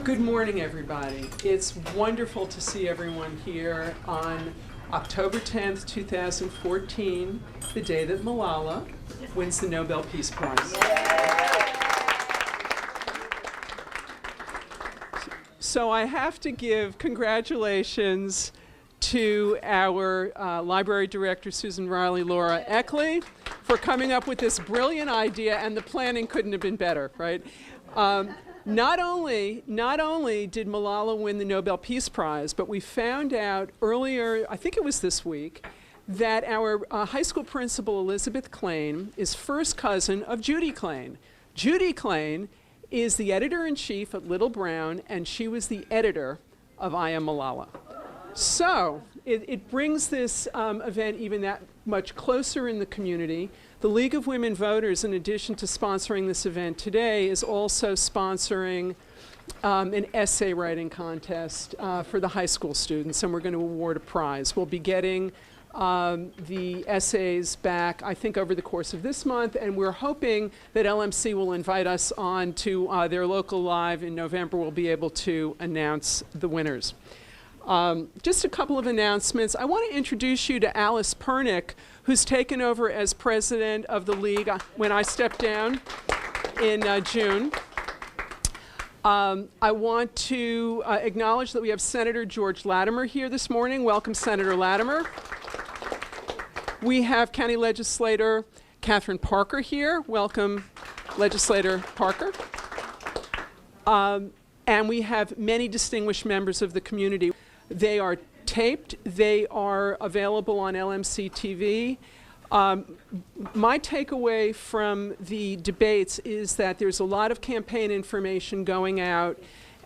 Good morning, everybody. It's wonderful to see everyone here on October 10th, 2014, the day that Malala wins the Nobel Peace Prize. So I have to give congratulations to our library director, Susan Riley Laura Eckley, for coming up with this brilliant idea, and the planning couldn't have been better, right? Not only did Malala win the Nobel Peace Prize, but we found out earlier, I think it was this week, that our high school principal, Elizabeth Klain, is first cousin of Judy Klain. Judy Klain is the editor-in-chief at Little Brown, and she was the editor of I Am Malala. So it brings this event even that much closer in the community. The League of Women Voters, in addition to sponsoring this event today, is also sponsoring an essay writing contest for the high school students, and we're going to award a prize. We'll be getting the essays back, I think, over the course of this month, and we're hoping that LMC will invite us on to their local live in November. We'll be able to announce the winners. Just a couple of announcements. I want to introduce you to Alice Pernick, who's taken over as president of the League when I stepped down in June. I want to acknowledge that we have Senator George Latimer here this morning. Welcome, Senator Latimer. We have County Legislator Catherine Parker here. Welcome, Legislator Parker. And we have many distinguished members of the community. They are taped. They are available on LMC-TV. My takeaway from the debates is that there's a lot of campaign information going out,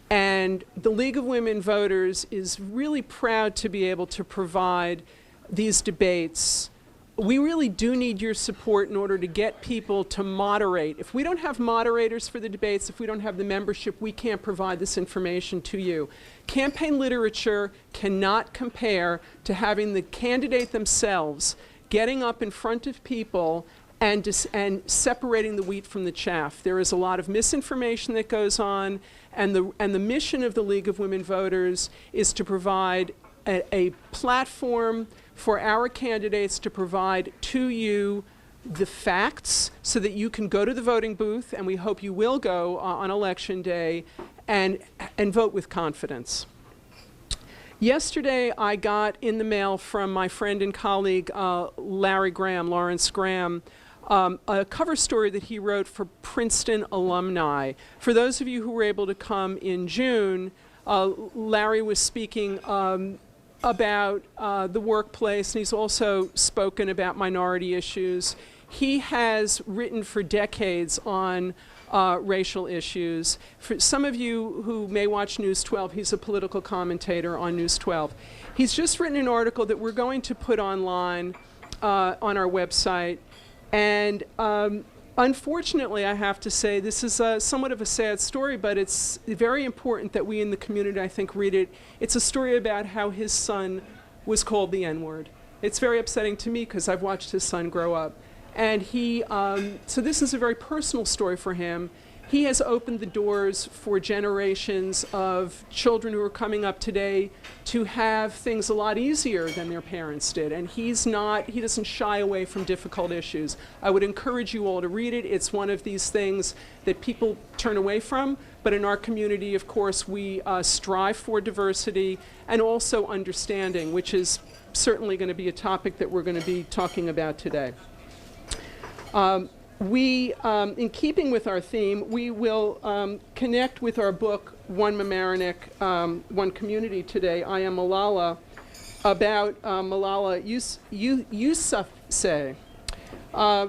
and the League of Women Voters is really proud to be able to provide these debates. We really do need your support in order to get people to moderate. If we don't have moderators for the debates, if we don't have the membership, we can't provide this information to you. Campaign literature cannot compare to having the candidate themselves getting up in front of people and separating the wheat from the chaff. There is a lot of misinformation that goes on, and the mission of the League of Women Voters is to provide a platform for our candidates to provide to you the facts so that you can go to the voting booth, and we hope you will go on Election Day, and vote with confidence. Yesterday, I got in the mail from my friend and colleague, Lawrence Graham, a cover story that he wrote for Princeton alumni. For those of you who were able to come in June, Larry was speaking about the workplace, and he's also spoken about minority issues. He has written for decades on racial issues. For some of you who may watch News 12, he's a political commentator on News 12. He's just written an article that we're going to put online on our website, and unfortunately, I have to say, this is somewhat of a sad story, but it's very important that we in the community, I think, read it. It's a story about how his son was called the N-word. It's very upsetting to me because I've watched his son grow up. And so this is a very personal story for him. He has opened the doors for generations of children who are coming up today to have things a lot easier than their parents did. And he doesn't shy away from difficult issues. I would encourage you all to read it. It's one of these things that people turn away from. But in our community, of course, we strive for diversity and also understanding, which is certainly going to be a topic that we're going to be talking about today. In keeping with our theme, we will connect with our book, One Mamaroneck, One Community today, I Am Malala, about Malala Yousafzai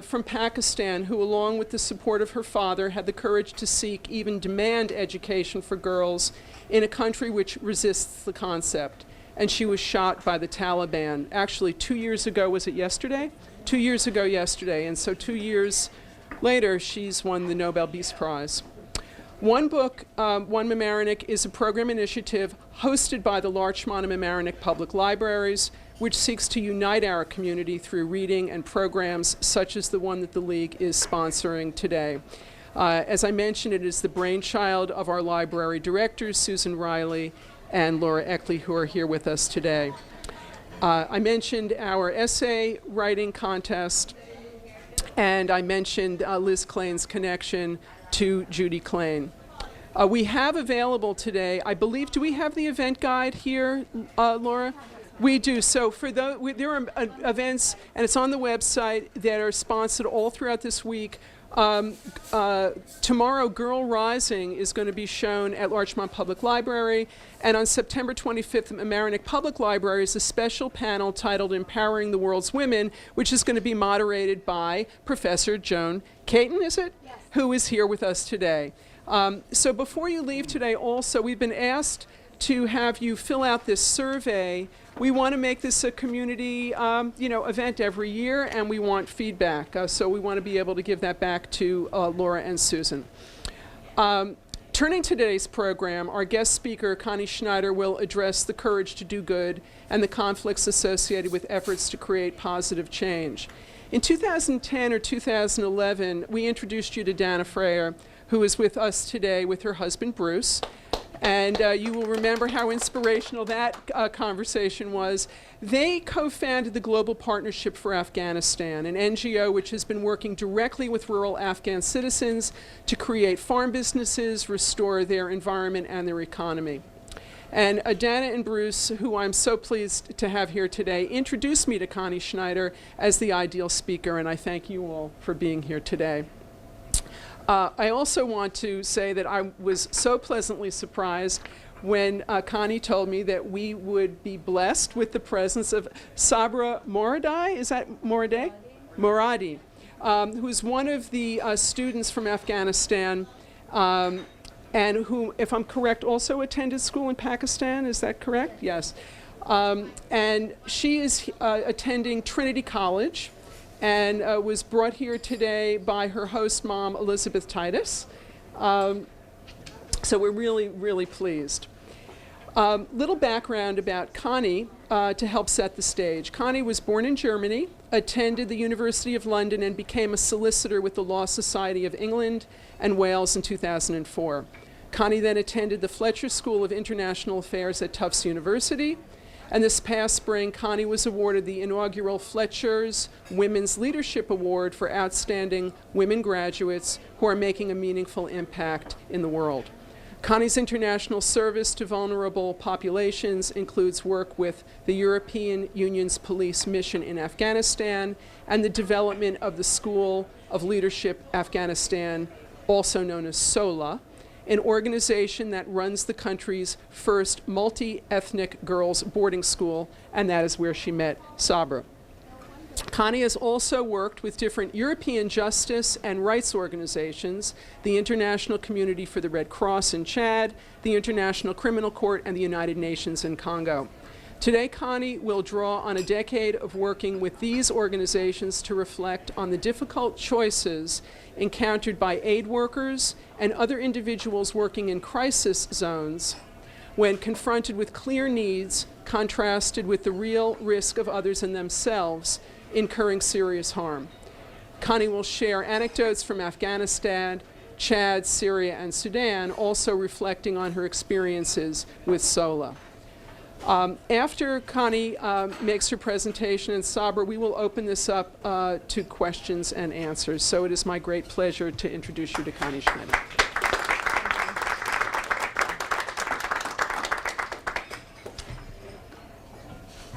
from Pakistan, who, along with the support of her father, had the courage to seek, even demand, education for girls in a country which resists the concept. And she was shot by the Taliban. Actually, 2 years ago, was it yesterday? 2 years ago yesterday, and so 2 years later, she's won the Nobel Peace Prize. One Book, One Mamaroneck is a program initiative hosted by the Larchmont and Mamaroneck Public Libraries, which seeks to unite our community through reading and programs such as the one that the League is sponsoring today. As I mentioned, it is the brainchild of our library directors, Susan Riley and Laura Eckley, who are here with us today. I mentioned our essay writing contest, and I mentioned Liz Klain's connection to Judy Klain. We have available today, I believe, do we have the event guide here, Laura? We do. So for those, there are events, and it's on the website, that are sponsored all throughout this week. Tomorrow, Girl Rising is going to be shown at Larchmont Public Library, and on September 25th, Mamaroneck Public Library is a special panel titled Empowering the World's Women, which is going to be moderated by Professor Joan Caton, is it? Yes. Who is here with us today. So before you leave today also, we've been asked to have you fill out this survey. We want to make this a community event every year, and we want feedback. So we want to be able to give that back to Laura and Susan. Turning to today's program, our guest speaker, Connie Schneider, will address the courage to do good and the conflicts associated with efforts to create positive change. In 2010 or 2011, we introduced you to Dana Freyer, who is with us today with her husband, Bruce. And you will remember how inspirational that conversation was. They co-founded the Global Partnership for Afghanistan, an NGO which has been working directly with rural Afghan citizens to create farm businesses, restore their environment and their economy. And Dana and Bruce, who I'm so pleased to have here today, introduced me to Connie Schneider as the ideal speaker, and I thank you all for being here today. I also want to say that I was so pleasantly surprised when Connie told me that we would be blessed with the presence of Sabra Moradi, is that Moradi? Moradi, who's one of the students from Afghanistan, and who, if I'm correct, also attended school in Pakistan, is that correct? Yes. And she is attending Trinity College, and was brought here today by her host mom, Elizabeth Titus. So we're really, really pleased. Little background about Connie to help set the stage. Connie was born in Germany, attended the University of London, and became a solicitor with the Law Society of England and Wales in 2004. Connie then attended the Fletcher School of International Affairs at Tufts University. And this past spring, Connie was awarded the inaugural Fletcher's Women's Leadership Award for outstanding women graduates who are making a meaningful impact in the world. Connie's international service to vulnerable populations includes work with the European Union's police mission in Afghanistan and the development of the School of Leadership Afghanistan, also known as SOLA, an organization that runs the country's first multi-ethnic girls' boarding school, and that is where she met Sabra. Connie has also worked with different European justice and rights organizations, the International Community for the Red Cross in Chad, the International Criminal Court, and the United Nations in Congo. Today, Connie will draw on a decade of working with these organizations to reflect on the difficult choices encountered by aid workers and other individuals working in crisis zones when confronted with clear needs contrasted with the real risk of others and themselves incurring serious harm. Connie will share anecdotes from Afghanistan, Chad, Syria, and Sudan, also reflecting on her experiences with SOLA. After Connie makes her presentation, and Sabra, we will open this up to questions and answers. So it is my great pleasure to introduce you to Connie Schneider.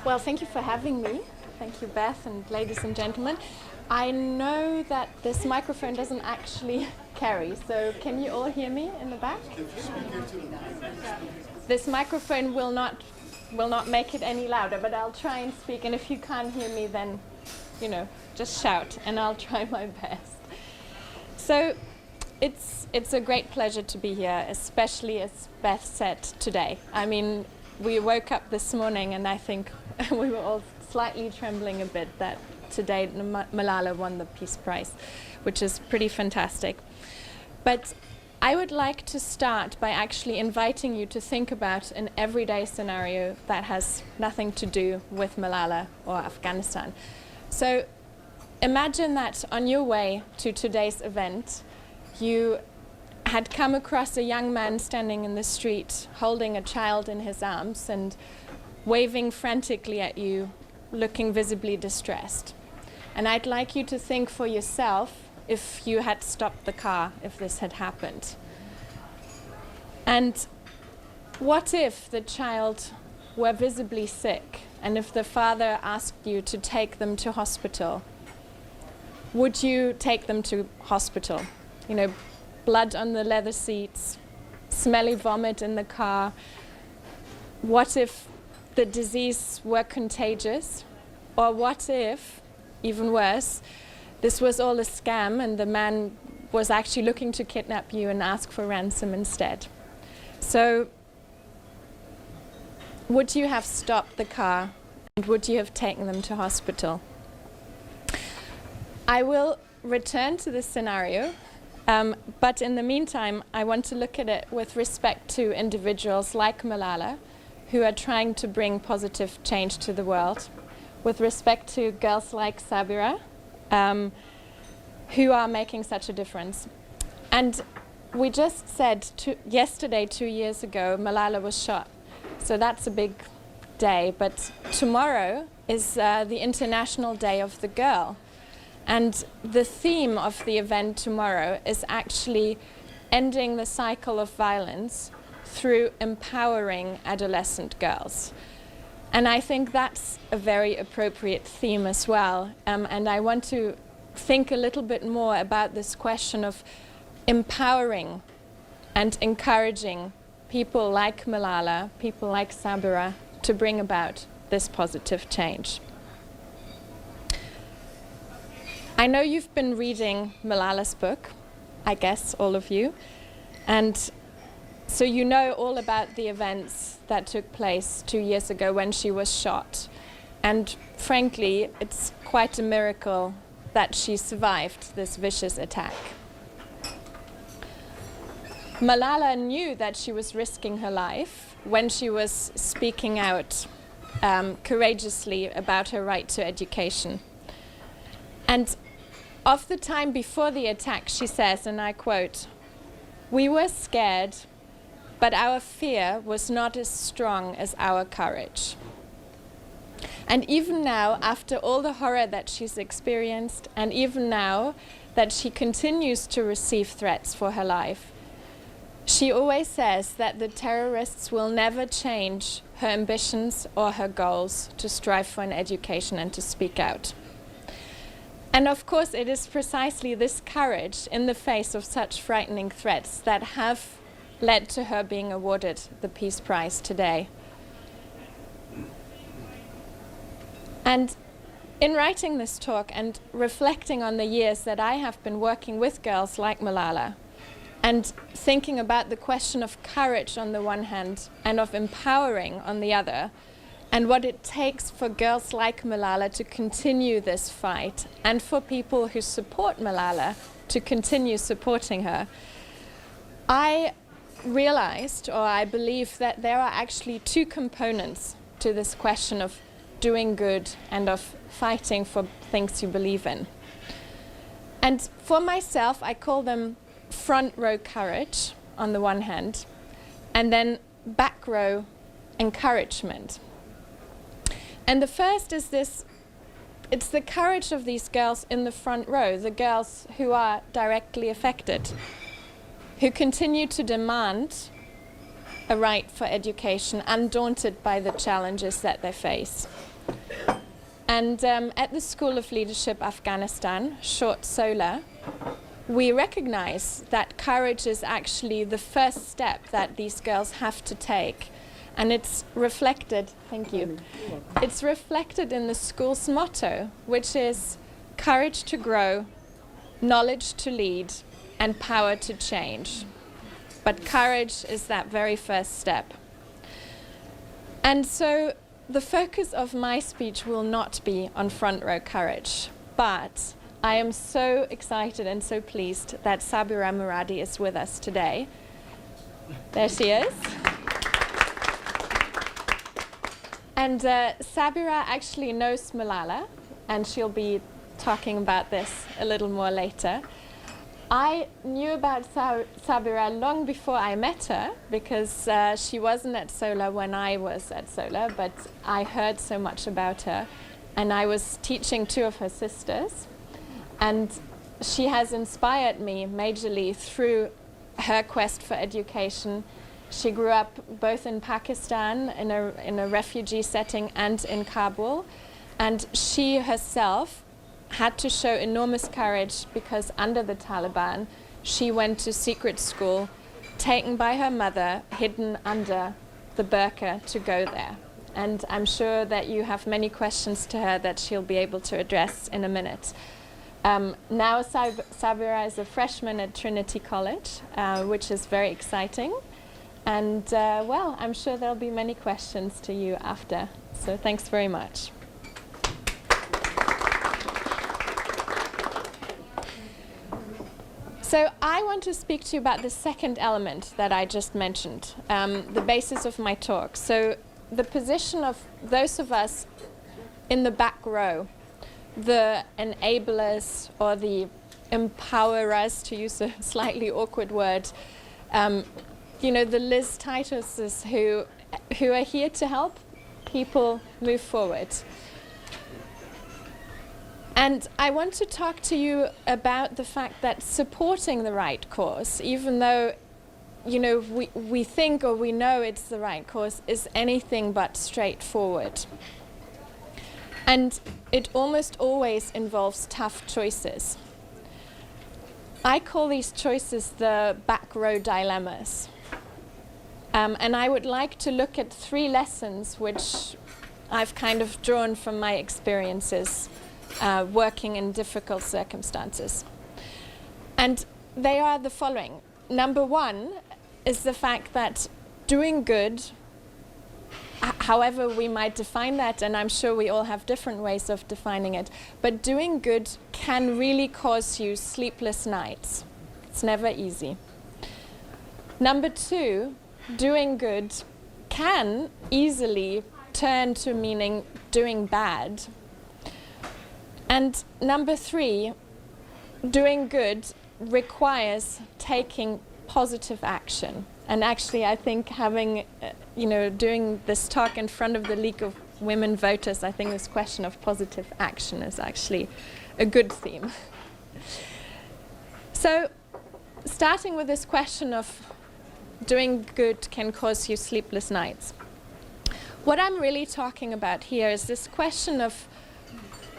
Well, thank you for having me. Thank you, Beth, and ladies and gentlemen. I know that this microphone doesn't actually carry, so can you all hear me in the back? This microphone will not make it any louder, but I'll try and speak, and if you can't hear me, then, just shout, and I'll try my best. So it's a great pleasure to be here, especially as Beth said today. I mean, we woke up this morning, and I think we were all slightly trembling a bit that today Malala won the Peace Prize, which is pretty fantastic. But I would like to start by actually inviting you to think about an everyday scenario that has nothing to do with Malala or Afghanistan. So imagine that on your way to today's event, you had come across a young man standing in the street holding a child in his arms and waving frantically at you, looking visibly distressed. And I'd like you to think for yourself if you had stopped the car, if this had happened. And what if the child were visibly sick, and if the father asked you to take them to hospital? Would you take them to hospital? You know, blood on the leather seats, smelly vomit in the car. What if the disease were contagious? Or what if, even worse, this was all a scam and the man was actually looking to kidnap you and ask for ransom instead? So, would you have stopped the car and would you have taken them to hospital? I will return to this scenario, but in the meantime, I want to look at it with respect to individuals like Malala, who are trying to bring positive change to the world, with respect to girls like Sabira, who are making such a difference. And we just said yesterday, 2 years ago, Malala was shot. So that's a big day. But tomorrow is the International Day of the Girl. And the theme of the event tomorrow is actually ending the cycle of violence through empowering adolescent girls. And I think that's a very appropriate theme as well. And I want to think a little bit more about this question of empowering and encouraging people like Malala, people like Sabira, to bring about this positive change. I know you've been reading Malala's book, I guess all of you, and so you know all about the events that took place 2 years ago when she was shot. And frankly, it's quite a miracle that she survived this vicious attack. Malala knew that she was risking her life when she was speaking out courageously about her right to education. And of the time before the attack, she says, and I quote, "We were scared, but our fear was not as strong as our courage." And even now, after all the horror that she's experienced, and even now that she continues to receive threats for her life, she always says that the terrorists will never change her ambitions or her goals to strive for an education and to speak out. And of course, it is precisely this courage in the face of such frightening threats that have led to her being awarded the Peace Prize today. And in writing this talk and reflecting on the years that I have been working with girls like Malala, and thinking about the question of courage on the one hand and of empowering on the other, and what it takes for girls like Malala to continue this fight, and for people who support Malala to continue supporting her, I realized, or I believe, that there are actually two components to this question of doing good and of fighting for things you believe in. And for myself, I call them front row courage on the one hand, and then back row encouragement. And the first is this, it's the courage of these girls in the front row, the girls who are directly affected, who continue to demand a right for education, undaunted by the challenges that they face. And at the School of Leadership Afghanistan, short SOLA, we recognize that courage is actually the first step that these girls have to take. And it's reflected, thank you, it's reflected in the school's motto, which is courage to grow, knowledge to lead, and power to change. But courage is that very first step. And so the focus of my speech will not be on front row courage, but I am so excited and so pleased that Sabira Muradi is with us today. There she is. And Sabira actually knows Malala, and she'll be talking about this a little more later. I knew about Sabira long before I met her, because she wasn't at Solar when I was at Solar, but I heard so much about her, and I was teaching 2 of her sisters, and she has inspired me majorly through her quest for education. She grew up both in Pakistan in a refugee setting and in Kabul, and she herself had to show enormous courage because under the Taliban she went to secret school, taken by her mother, hidden under the burqa to go there. And I'm sure that you have many questions to her that she'll be able to address in a minute. Now Sabira is a freshman at Trinity College, which is very exciting. And well, I'm sure there'll be many questions to you after. So thanks very much. So I want to speak to you about the second element that I just mentioned, the basis of my talk. So the position of those of us in the back row, the enablers or the empowerers, to use a slightly awkward word, you know, the Liz Tituses who are here to help people move forward. And I want to talk to you about the fact that supporting the right cause, even though, you know, we think or we know it's the right cause, is anything but straightforward. And it almost always involves tough choices. I call these choices the back row dilemmas. And I would like to look at 3 lessons which I've kind of drawn from my experiences working in difficult circumstances. And they are the following. Number 1 is the fact that doing good, however we might define that, and I'm sure we all have different ways of defining it, but doing good can really cause you sleepless nights. It's never easy. Number 2, doing good can easily turn to meaning doing bad. And number 3, doing good requires taking positive action. And actually, I think having, you know, doing this talk in front of the League of Women Voters, I think this question of positive action is actually a good theme. So, starting with this question of doing good can cause you sleepless nights. What I'm really talking about here is this question of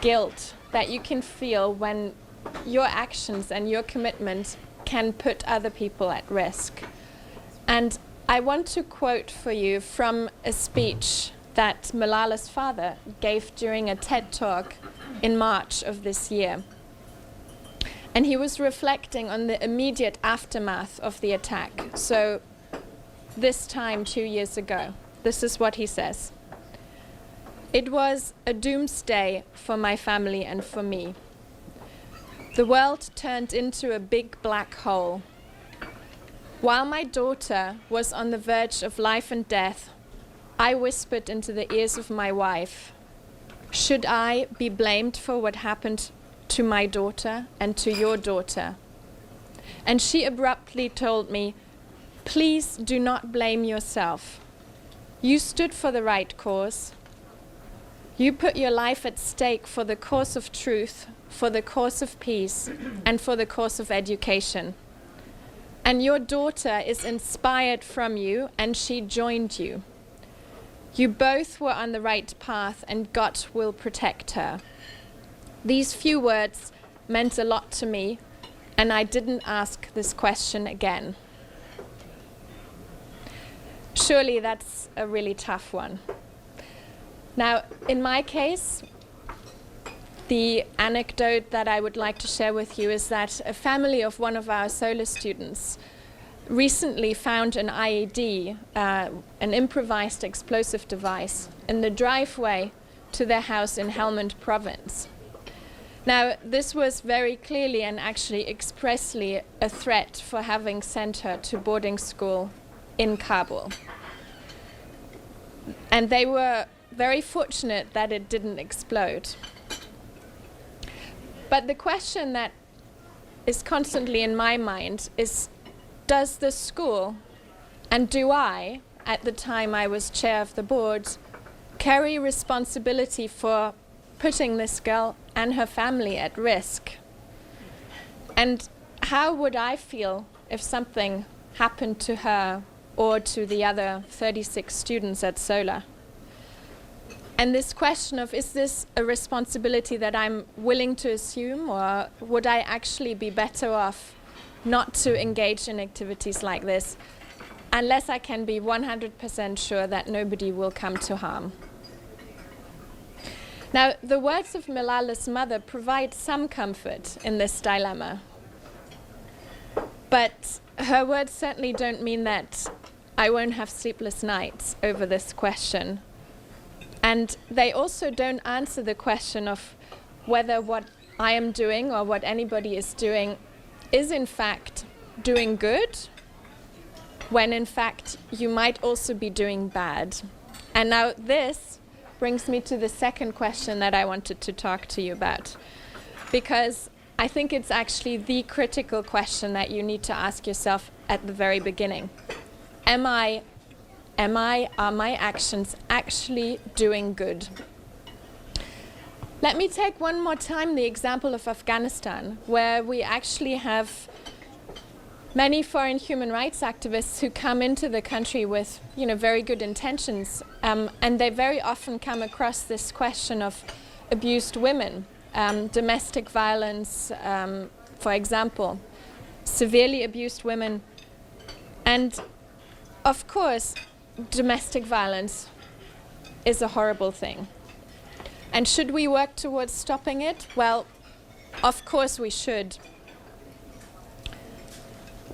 guilt that you can feel when your actions and your commitment can put other people at risk. And I want to quote for you from a speech that Malala's father gave during a TED Talk in March of this year. And he was reflecting on the immediate aftermath of the attack. So this time 2 years ago, this is what he says. "It was a doomsday for my family and for me. The world turned into a big black hole. While my daughter was on the verge of life and death, I whispered into the ears of my wife, 'Should I be blamed for what happened to my daughter and to your daughter?' And she abruptly told me, 'Please do not blame yourself. You stood for the right cause. You put your life at stake for the cause of truth, for the cause of peace, and for the cause of education. And your daughter is inspired from you, and she joined you. You both were on the right path, and God will protect her.' These few words meant a lot to me, and I didn't ask this question again." Surely that's a really tough one. Now, in my case, the anecdote that I would like to share with you is that a family of one of our Solar students recently found an IED, an improvised explosive device, in the driveway to their house in Helmand province. Now, this was very clearly and actually expressly a threat for having sent her to boarding school in Kabul. And they were very fortunate that it didn't explode. But the question that is constantly in my mind is, does the school, and do I, at the time I was chair of the board, carry responsibility for putting this girl and her family at risk? And how would I feel if something happened to her or to the other 36 students at Solar? And this question of, is this a responsibility that I'm willing to assume, or would I actually be better off not to engage in activities like this unless I can be 100% sure that nobody will come to harm? Now, the words of Malala's mother provide some comfort in this dilemma. But her words certainly don't mean that I won't have sleepless nights over this question. And they also don't answer the question of whether what I am doing or what anybody is doing is in fact doing good, when in fact you might also be doing bad. And now this brings me to the second question that I wanted to talk to you about, because I think it's actually the critical question that you need to ask yourself at the very beginning. Are my actions actually doing good? Let me take one more time the example of Afghanistan, where we actually have many foreign human rights activists who come into the country with, very good intentions, and they very often come across this question of abused women, domestic violence, for example, severely abused women. And of course, domestic violence is a horrible thing. And should we work towards stopping it? Well, of course we should.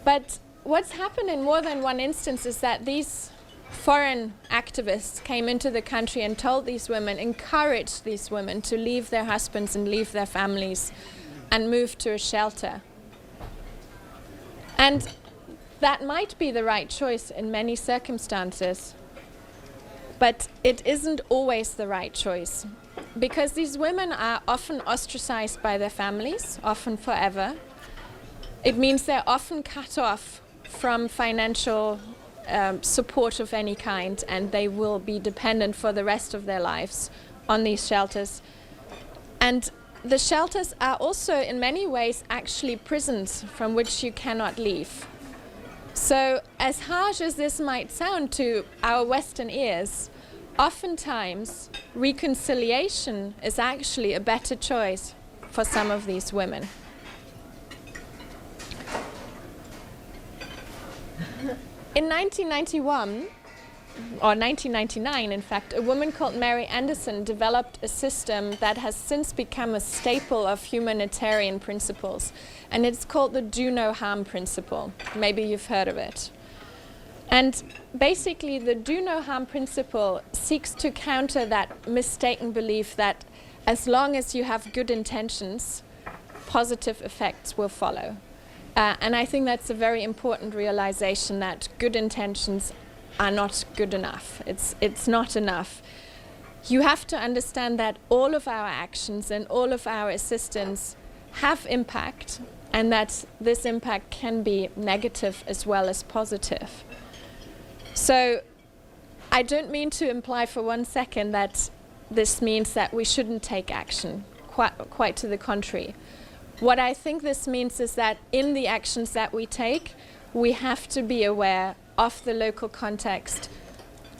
But what's happened in more than one instance is that these foreign activists came into the country and told these women, encouraged these women to leave their husbands and leave their families and move to a shelter. And that might be the right choice in many circumstances, but it isn't always the right choice, because these women are often ostracized by their families, often forever. It means they're often cut off from financial support of any kind, and they will be dependent for the rest of their lives on these shelters. And the shelters are also in many ways actually prisons from which you cannot leave. So as harsh as this might sound to our Western ears, oftentimes reconciliation is actually a better choice for some of these women. In 1991, or 1999 in fact, a woman called Mary Anderson developed a system that has since become a staple of humanitarian principles, and it's called the do no harm principle. Maybe you've heard of it. And basically the do no harm principle seeks to counter that mistaken belief that as long as you have good intentions, positive effects will follow. And I think that's a very important realization, that good intentions are not good enough. It's not enough. You have to understand that all of our actions and all of our assistance have impact, and that this impact can be negative as well as positive. So I don't mean to imply for one second that this means that we shouldn't take action. Quite to the contrary. What I think this means is that in the actions that we take, we have to be aware of the local context,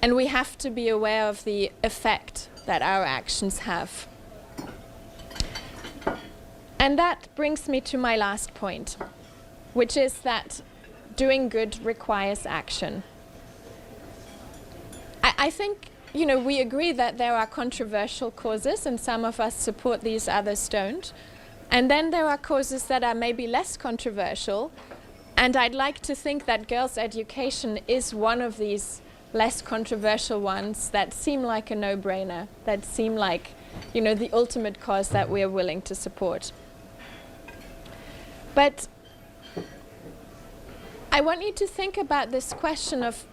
and we have to be aware of the effect that our actions have. And that brings me to my last point, which is that doing good requires action. I think, we agree that there are controversial causes, and some of us support these, others don't. And then there are causes that are maybe less controversial, and I'd like to think that girls' education is one of these less controversial ones that seem like a no-brainer, that seem like, the ultimate cause that we are willing to support. But I want you to think about this question of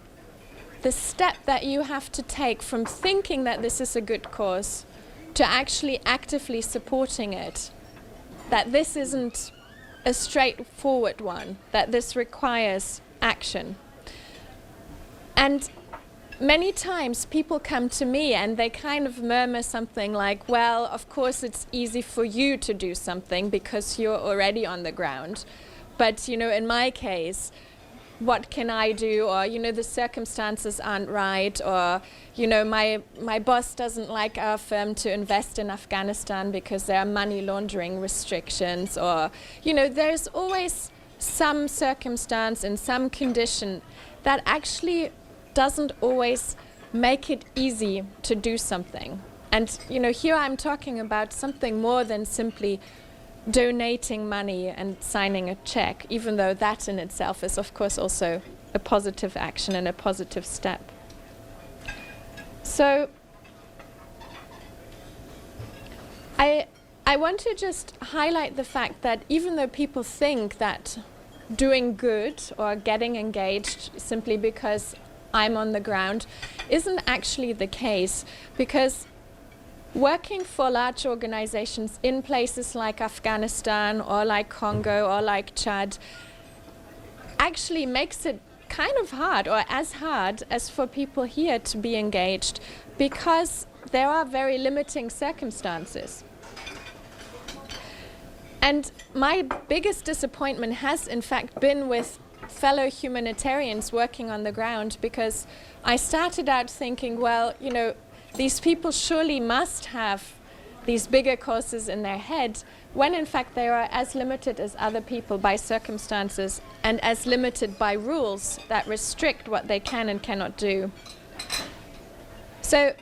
the step that you have to take from thinking that this is a good cause to actually actively supporting it. That this isn't a straightforward one, that this requires action. And many times people come to me and they kind of murmur something like, well, of course it's easy for you to do something because you're already on the ground. But, you know, in my case, what can I do? Or, you know, the circumstances aren't right. Or, you know, my boss doesn't like our firm to invest in Afghanistan because there are money laundering restrictions. Or, you know, there's always some circumstance and some condition that actually doesn't always make it easy to do something. And, you know, here I'm talking about something more than simply donating money and signing a check, even though that in itself is, of course, also a positive action and a positive step. So I want to just highlight the fact that even though people think that doing good or getting engaged simply because I'm on the ground isn't actually the case, because working for large organizations in places like Afghanistan or like Congo or like Chad actually makes it kind of hard, or as hard as for people here to be engaged, because there are very limiting circumstances. And my biggest disappointment has in fact been with fellow humanitarians working on the ground, because I started out thinking, well, you know, these people surely must have these bigger causes in their head, when in fact they are as limited as other people by circumstances and as limited by rules that restrict what they can and cannot do. So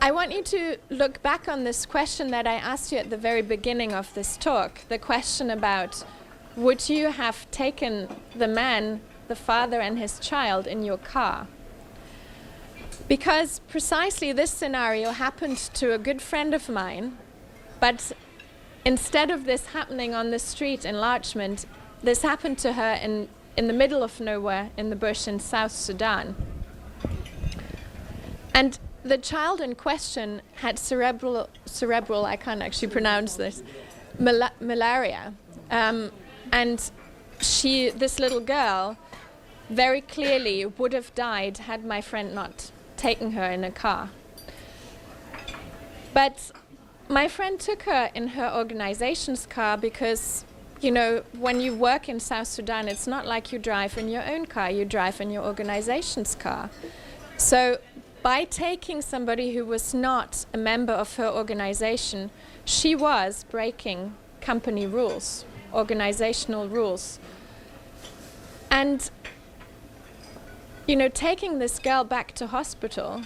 I want you to look back on this question that I asked you at the very beginning of this talk, the question about, would you have taken the man, the father and his child in your car? Because precisely this scenario happened to a good friend of mine, but instead of this happening on the street in Larchmont, this happened to her in the middle of nowhere in the bush in South Sudan. And the child in question had cerebral, I can't actually pronounce this, malaria. And this little girl, very clearly would have died had my friend not taken her in a car. But my friend took her in her organization's car because, you know, when you work in South Sudan, it's not like you drive in your own car, you drive in your organization's car. So by taking somebody who was not a member of her organization, she was breaking company rules, organizational rules. And, you know, taking this girl back to hospital,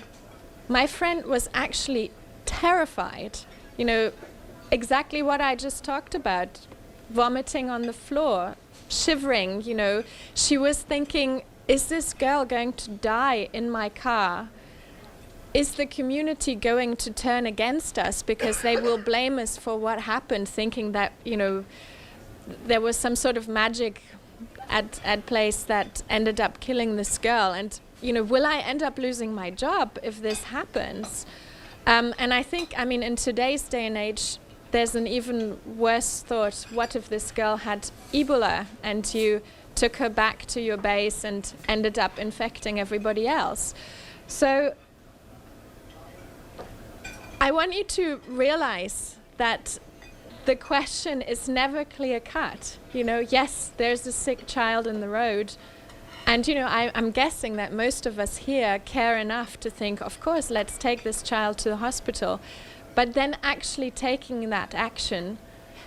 my friend was actually terrified. You know, exactly what I just talked about, vomiting on the floor, shivering, you know. She was thinking, is this girl going to die in my car? Is the community going to turn against us because they will blame us for what happened, thinking that, you know, there was some sort of magic at place that ended up killing this girl? And, you know, will I end up losing my job if this happens? And I think, I mean, in today's day and age, there's an even worse thought. What if this girl had Ebola and you took her back to your base and ended up infecting everybody else? So I want you to realize that the question is never clear-cut. You know, yes, there's a sick child in the road, and, you know, I'm guessing that most of us here care enough to think, of course, let's take this child to the hospital. But then actually taking that action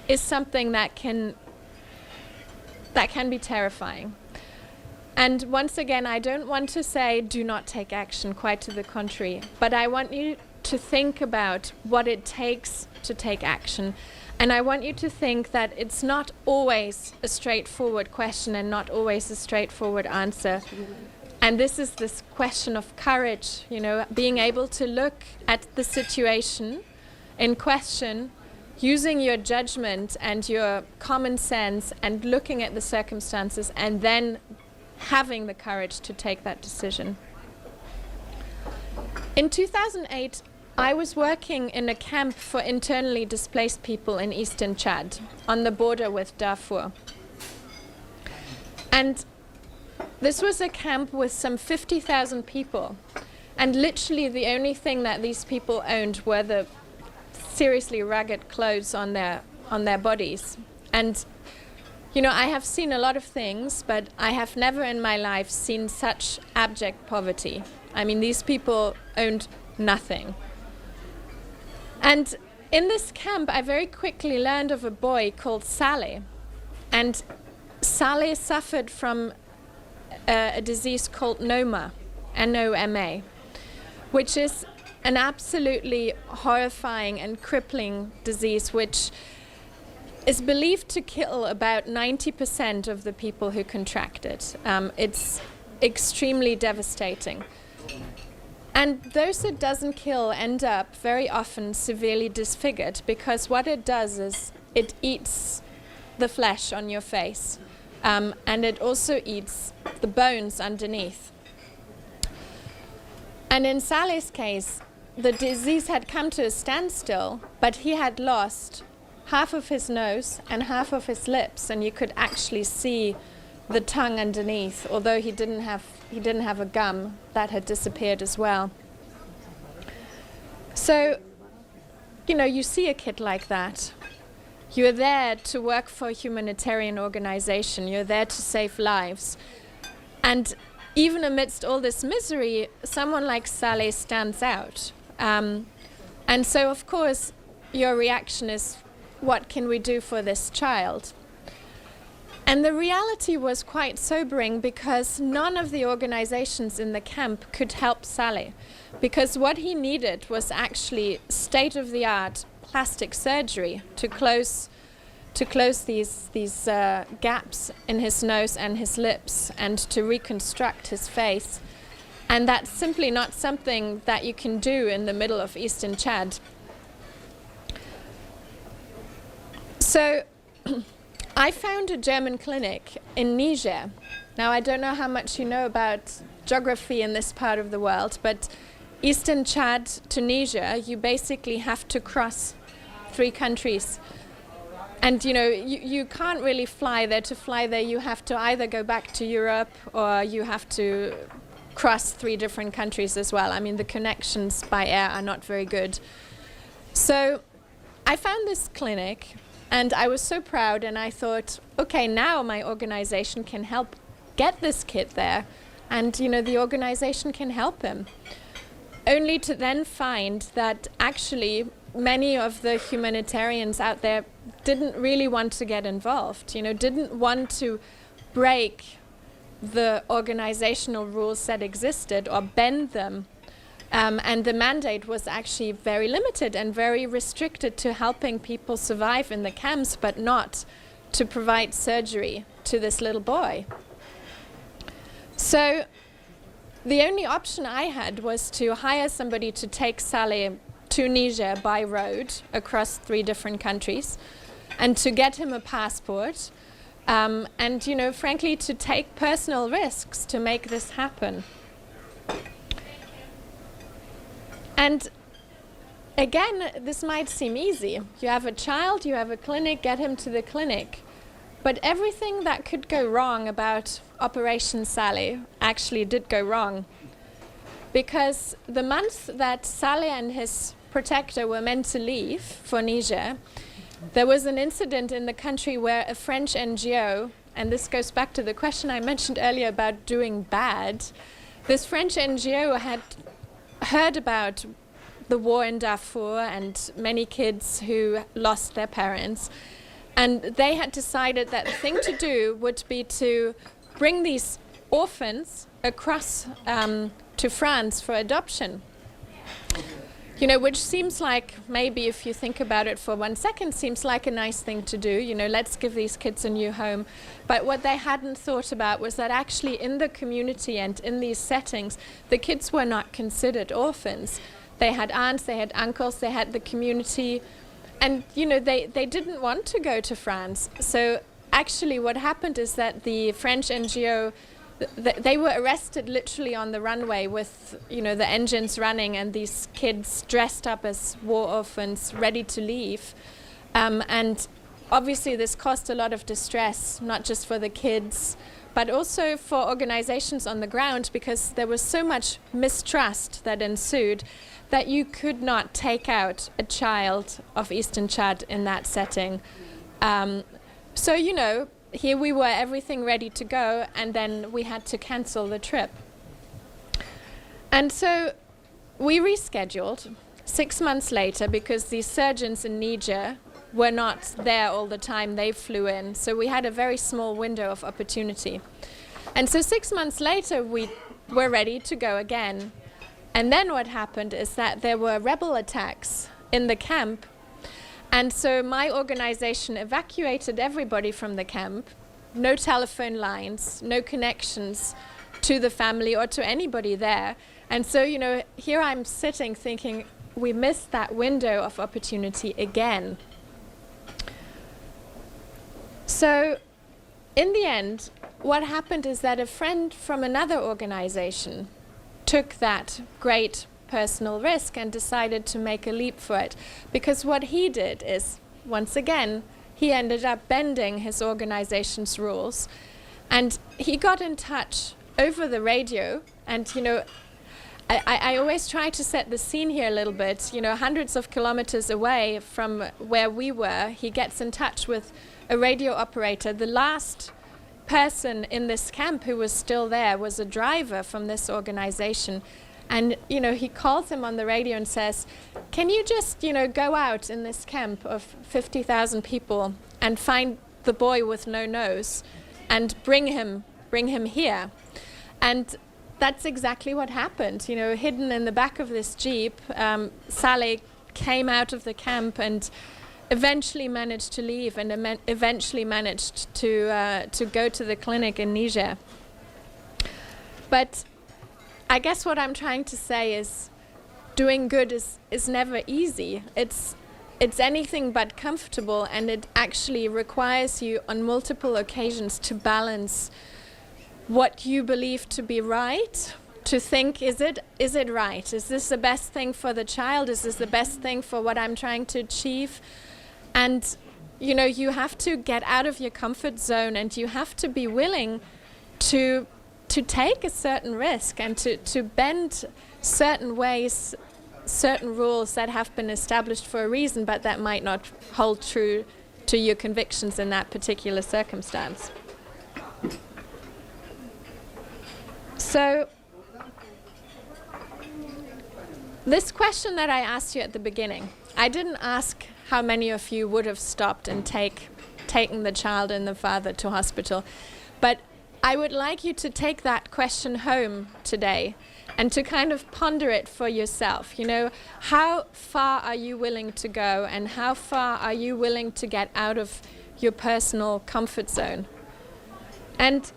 is something that can be terrifying. And once again, I don't want to say do not take action, quite to the contrary, but I want you to think about what it takes to take action. And I want you to think that it's not always a straightforward question and not always a straightforward answer. And this is this question of courage, you know, being able to look at the situation in question, using your judgment and your common sense and looking at the circumstances and then having the courage to take that decision. In 2008, I was working in a camp for internally displaced people in eastern Chad, on the border with Darfur. And this was a camp with some 50,000 people. And literally the only thing that these people owned were the seriously ragged clothes on their bodies. And, you know, I have seen a lot of things, but I have never in my life seen such abject poverty. I mean, these people owned nothing. And in this camp, I very quickly learned of a boy called Saleh. And Saleh suffered from a disease called Noma, N-O-M-A, which is an absolutely horrifying and crippling disease which is believed to kill about 90% of the people who contract it. It's extremely devastating. And those it doesn't kill end up very often severely disfigured, because what it does is it eats the flesh on your face, and it also eats the bones underneath. And in Saleh's case, the disease had come to a standstill, but he had lost half of his nose and half of his lips, and you could actually see the tongue underneath, although he didn't have a gum that had disappeared as well. So, you know, you see a kid like that. You're there to work for a humanitarian organization. You're there to save lives. And even amidst all this misery, someone like Saleh stands out. And so, of course, your reaction is, what can we do for this child? And the reality was quite sobering, because none of the organizations in the camp could help Saleh, because what he needed was actually state-of-the-art plastic surgery to close these gaps in his nose and his lips, and to reconstruct his face. And that's simply not something that you can do in the middle of eastern Chad. So I found a German clinic in Niger. Now, I don't know how much you know about geography in this part of the world, but eastern Chad to Niger, you basically have to cross 3 countries. And, you know, you can't really fly there. To fly there, you have to either go back to Europe, or you have to cross 3 different countries as well. I mean, the connections by air are not very good. So I found this clinic, and I was so proud, and I thought, okay, now my organization can help get this kid there, and, you know, the organization can help him. Only to then find that actually many of the humanitarians out there didn't really want to get involved, you know, didn't want to break the organizational rules that existed or bend them. And the mandate was actually very limited and very restricted to helping people survive in the camps, but not to provide surgery to this little boy. So the only option I had was to hire somebody to take Saleh to Niger by road across 3 different countries, and to get him a passport, and, you know, frankly, to take personal risks to make this happen. And again, this might seem easy. You have a child, you have a clinic, get him to the clinic. But everything that could go wrong about Operation Saleh actually did go wrong. Because the month that Saleh and his protector were meant to leave for Niger, there was an incident in the country where a French NGO, and this goes back to the question I mentioned earlier about doing bad, this French NGO had heard about the war in Darfur and many kids who lost their parents, and they had decided that the thing to do would be to bring these orphans across to France for adoption. You know, which seems like, maybe if you think about it for 1 second, seems like a nice thing to do. You know, let's give these kids a new home. But what they hadn't thought about was that actually in the community and in these settings, the kids were not considered orphans. They had aunts, they had uncles, they had the community. And, you know, they didn't want to go to France. So actually what happened is that the French NGO they were arrested literally on the runway with, the engines running and these kids dressed up as war orphans ready to leave. And obviously this caused a lot of distress, not just for the kids, but also for organizations on the ground, because there was so much mistrust that ensued that you could not take out a child of Eastern Chad in that setting. So, here we were, everything ready to go, and then we had to cancel the trip. And so we rescheduled 6 months later, because the surgeons in Niger were not there all the time. They flew in. So we had a very small window of opportunity. And so 6 months later, we were ready to go again. And then what happened is that there were rebel attacks in the camp. And so my organization evacuated everybody from the camp. No telephone lines, no connections to the family or to anybody there. And so, here I'm sitting thinking, we missed that window of opportunity again. So in the end, what happened is that a friend from another organization took that great personal risk and decided to make a leap for it. Because what he did is, once again, he ended up bending his organization's rules. And he got in touch over the radio. And, I always try to set the scene here a little bit. Hundreds of kilometers away from where we were, he gets in touch with a radio operator. The last person in this camp who was still there was a driver from this organization. And, he calls him on the radio and says, can you just, go out in this camp of 50,000 people and find the boy with no nose and bring him here? And that's exactly what happened. Hidden in the back of this Jeep, Saleh came out of the camp and eventually managed to leave and eventually managed to go to the clinic in Niger. But I guess what I'm trying to say is doing good is never easy. It's anything but comfortable, and it actually requires you on multiple occasions to balance what you believe to be right, to think, is it right? Is this the best thing for the child? Is this the best thing for what I'm trying to achieve? And, you have to get out of your comfort zone, and you have to be willing to take a certain risk and to bend certain ways, certain rules that have been established for a reason, but that might not hold true to your convictions in that particular circumstance. So, this question that I asked you at the beginning, I didn't ask how many of you would have stopped and taken the child and the father to hospital, but I would like you to take that question home today and to kind of ponder it for yourself. How far are you willing to go, and how far are you willing to get out of your personal comfort zone? And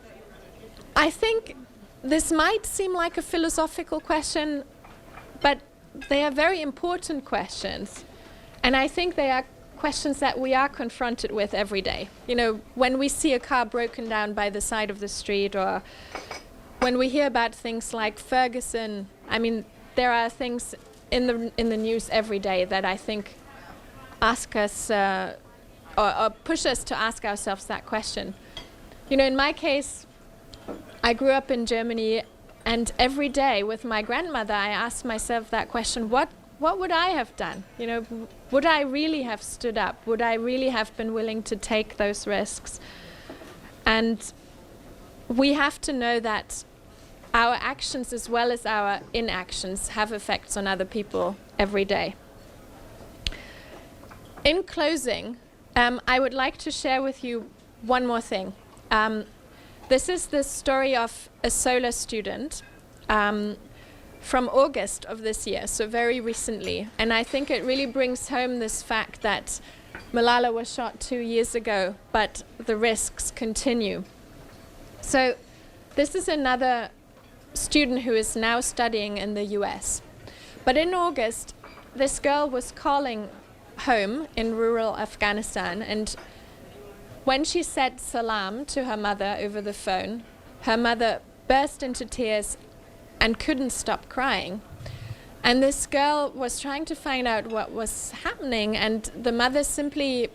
I think this might seem like a philosophical question, but they are very important questions. And I think they are questions that we are confronted with every day. When we see a car broken down by the side of the street, or when we hear about things like Ferguson, there are things in the news every day that I think ask us or push us to ask ourselves that question. In my case, I grew up in Germany, and every day with my grandmother, I asked myself that question: what would I have done? Would I really have stood up? Would I really have been willing to take those risks? And we have to know that our actions as well as our inactions have effects on other people every day. In closing, I would like to share with you one more thing. This is the story of a solar student from August of this year, so very recently. And I think it really brings home this fact that Malala was shot 2 years ago, but the risks continue. So this is another student who is now studying in the US. But in August, this girl was calling home in rural Afghanistan, and when she said salam to her mother over the phone, her mother burst into tears and couldn't stop crying. And this girl was trying to find out what was happening, and the mother simply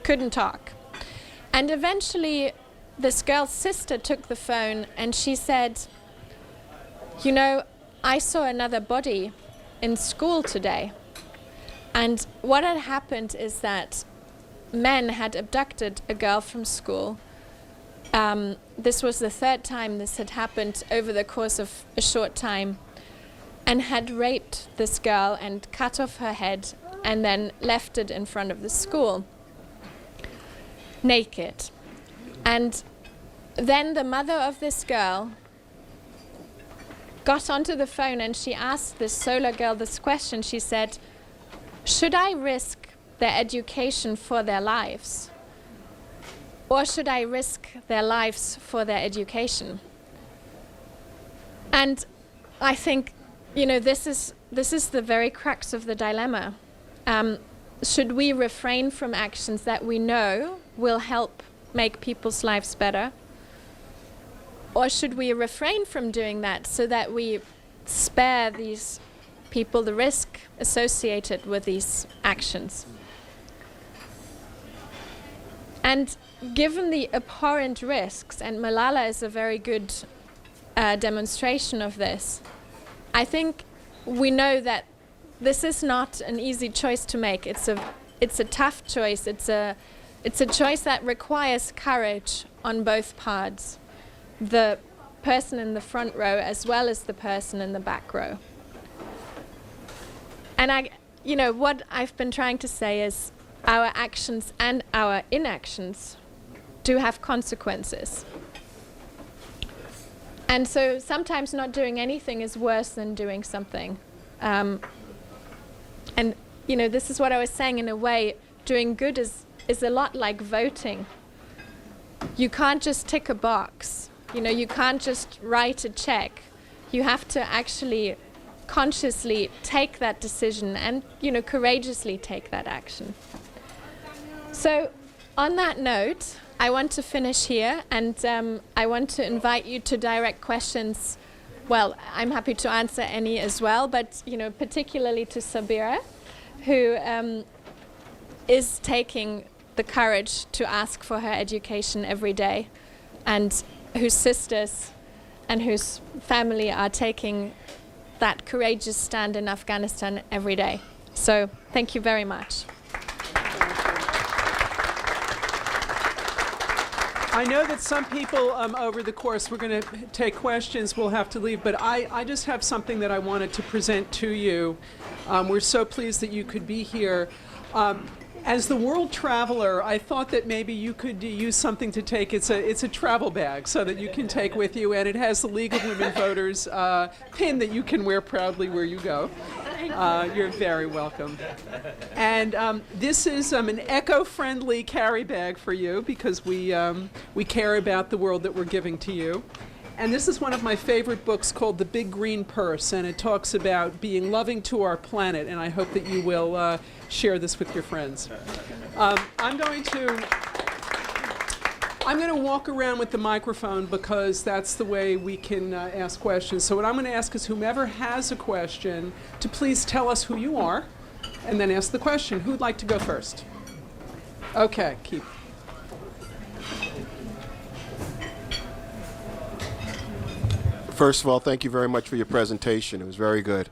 couldn't talk. And eventually, this girl's sister took the phone and she said, "You know, I saw another body in school today. And what had happened is that men had abducted a girl from school. This was the third time this had happened over the course of a short time, and had raped this girl and cut off her head and then left it in front of the school, naked. And then the mother of this girl got onto the phone and she asked this Solar girl this question. She said, "Should I risk their education for their lives? Or should I risk their lives for their education?" And I think, you know, this is the very crux of the dilemma. Should we refrain from actions that we know will help make people's lives better? Or should we refrain from doing that so that we spare these people the risk associated with these actions? And given the abhorrent risks, and Malala is a very good demonstration of this, I think we know that this is not an easy choice to make. It's a tough choice. It's a choice that requires courage on both parts, the person in the front row as well as the person in the back row. And what I've been trying to say is our actions and our inactions do have consequences. And so sometimes not doing anything is worse than doing something. And this is what I was saying. In a way, doing good is a lot like voting. You can't just tick a box. You can't just write a check. You have to actually consciously take that decision and, courageously take that action. So on that note, I want to finish here, and I want to invite you to direct questions. Well, I'm happy to answer any as well, but particularly to Sabira, who is taking the courage to ask for her education every day, and whose sisters and whose family are taking that courageous stand in Afghanistan every day. So thank you very much. I know that some people over the course, we're going to take questions, we'll have to leave, but I just have something that I wanted to present to you. We're so pleased that you could be here. As the world traveler, I thought that maybe you could use something to take. It's a travel bag so that you can take with you, and it has the League of Women Voters pin that you can wear proudly where you go. You're very welcome. And this is an eco-friendly carry bag for you, because we care about the world that we're giving to you. And this is one of my favorite books called The Big Green Purse, and it talks about being loving to our planet, and I hope that you will share this with your friends. I'm going to walk around with the microphone because that's the way we can ask questions. So what I'm going to ask is whomever has a question to please tell us who you are and then ask the question. Who'd like to go first? Okay, Keith. First of all, thank you very much for your presentation. It was very good.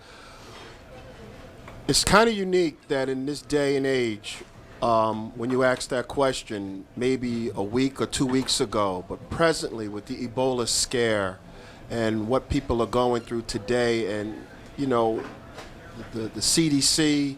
It's kind of unique that in this day and age, when you ask that question, maybe a week or 2 weeks ago, but presently with the Ebola scare and what people are going through today, and the CDC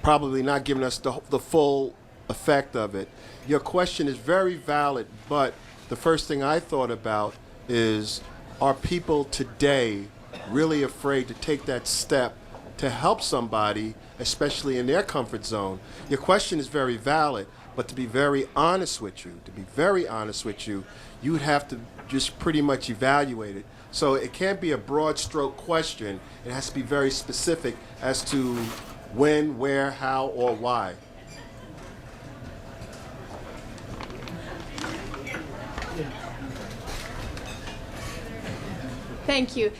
probably not giving us the full effect of it. Your question is very valid, but the first thing I thought about is, are people today really afraid to take that step to help somebody, especially in their comfort zone? Your question is very valid, but to be very honest with you, you would have to just pretty much evaluate it. So it can't be a broad stroke question. It has to be very specific as to when, where, how, or why. Thank you.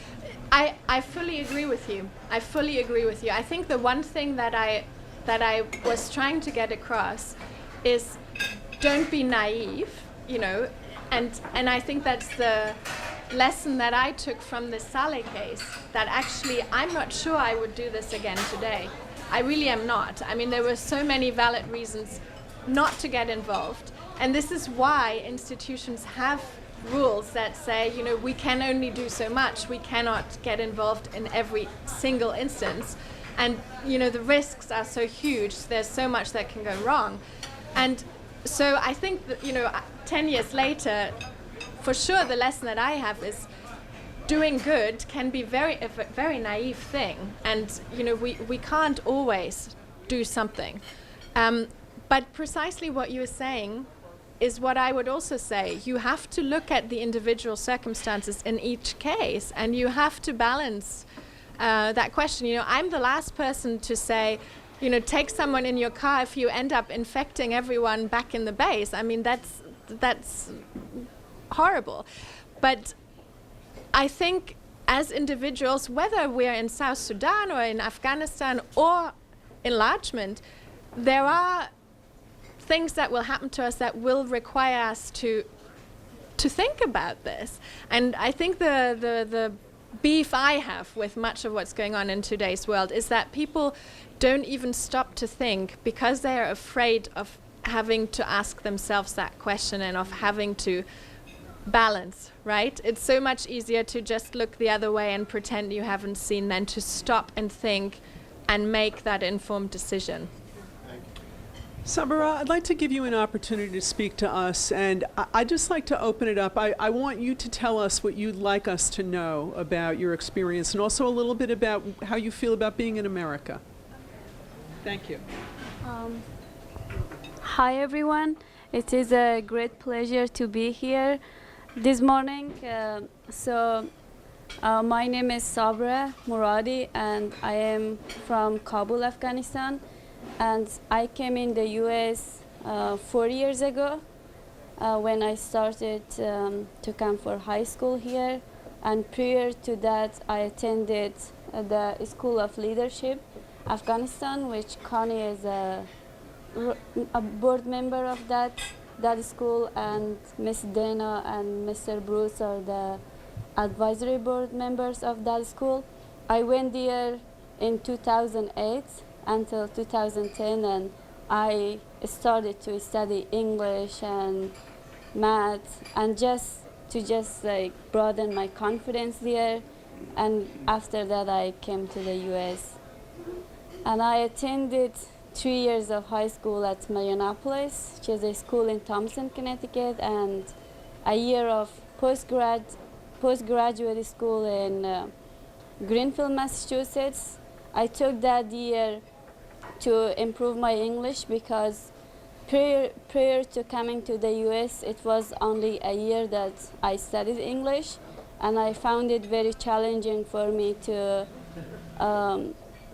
I fully agree with you. I fully agree with you. I think the one thing that I was trying to get across is don't be naive, you know, and I think that's the lesson that I took from the Saleh case, that actually I'm not sure I would do this again today. I really am not. I mean, there were so many valid reasons not to get involved, and this is why institutions have rules that say, you know, we can only do so much. We cannot get involved in every single instance. And, you know, the risks are so huge. There's so much that can go wrong. And so I think that, you know, 10 years later, for sure the lesson that I have is doing good can be a very naive thing. And, you know, we can't always do something. But precisely what you're saying is what I would also say. You have to look at the individual circumstances in each case, and you have to balance that question. You know, I'm the last person to say, you know, take someone in your car if you end up infecting everyone back in the base. I mean, that's horrible. But I think as individuals, whether we're in South Sudan or in Afghanistan or enlargement, there are things that will happen to us that will require us to think about this. And I think the beef I have with much of what's going on in today's world is that people don't even stop to think because they are afraid of having to ask themselves that question and of having to balance, right? It's so much easier to just look the other way and pretend you haven't seen than to stop and think and make that informed decision. Sabra, I'd like to give you an opportunity to speak to us, and I'd just like to open it up. I want you to tell us what you'd like us to know about your experience and also a little bit about how you feel about being in America. Thank you. Hi everyone, it is a great pleasure to be here this morning. My name is Sabra Muradi and I am from Kabul, Afghanistan, and I came in the US 4 years ago when I started to come for high school here, and prior to that I attended the School of Leadership Afghanistan, which Connie is a board member of that school, and Miss Dana and Mr. Bruce are the advisory board members of that school. I went there in 2008 until 2010, and I started to study English and math and just like broaden my confidence there. And after that I came to the US, and I attended 3 years of high school at Marianopolis, which is a school in Thompson, Connecticut, and a year of postgraduate school in Greenfield, Massachusetts. I took that year to improve my English because prior to coming to the US, it was only a year that I studied English, and I found it very challenging for me to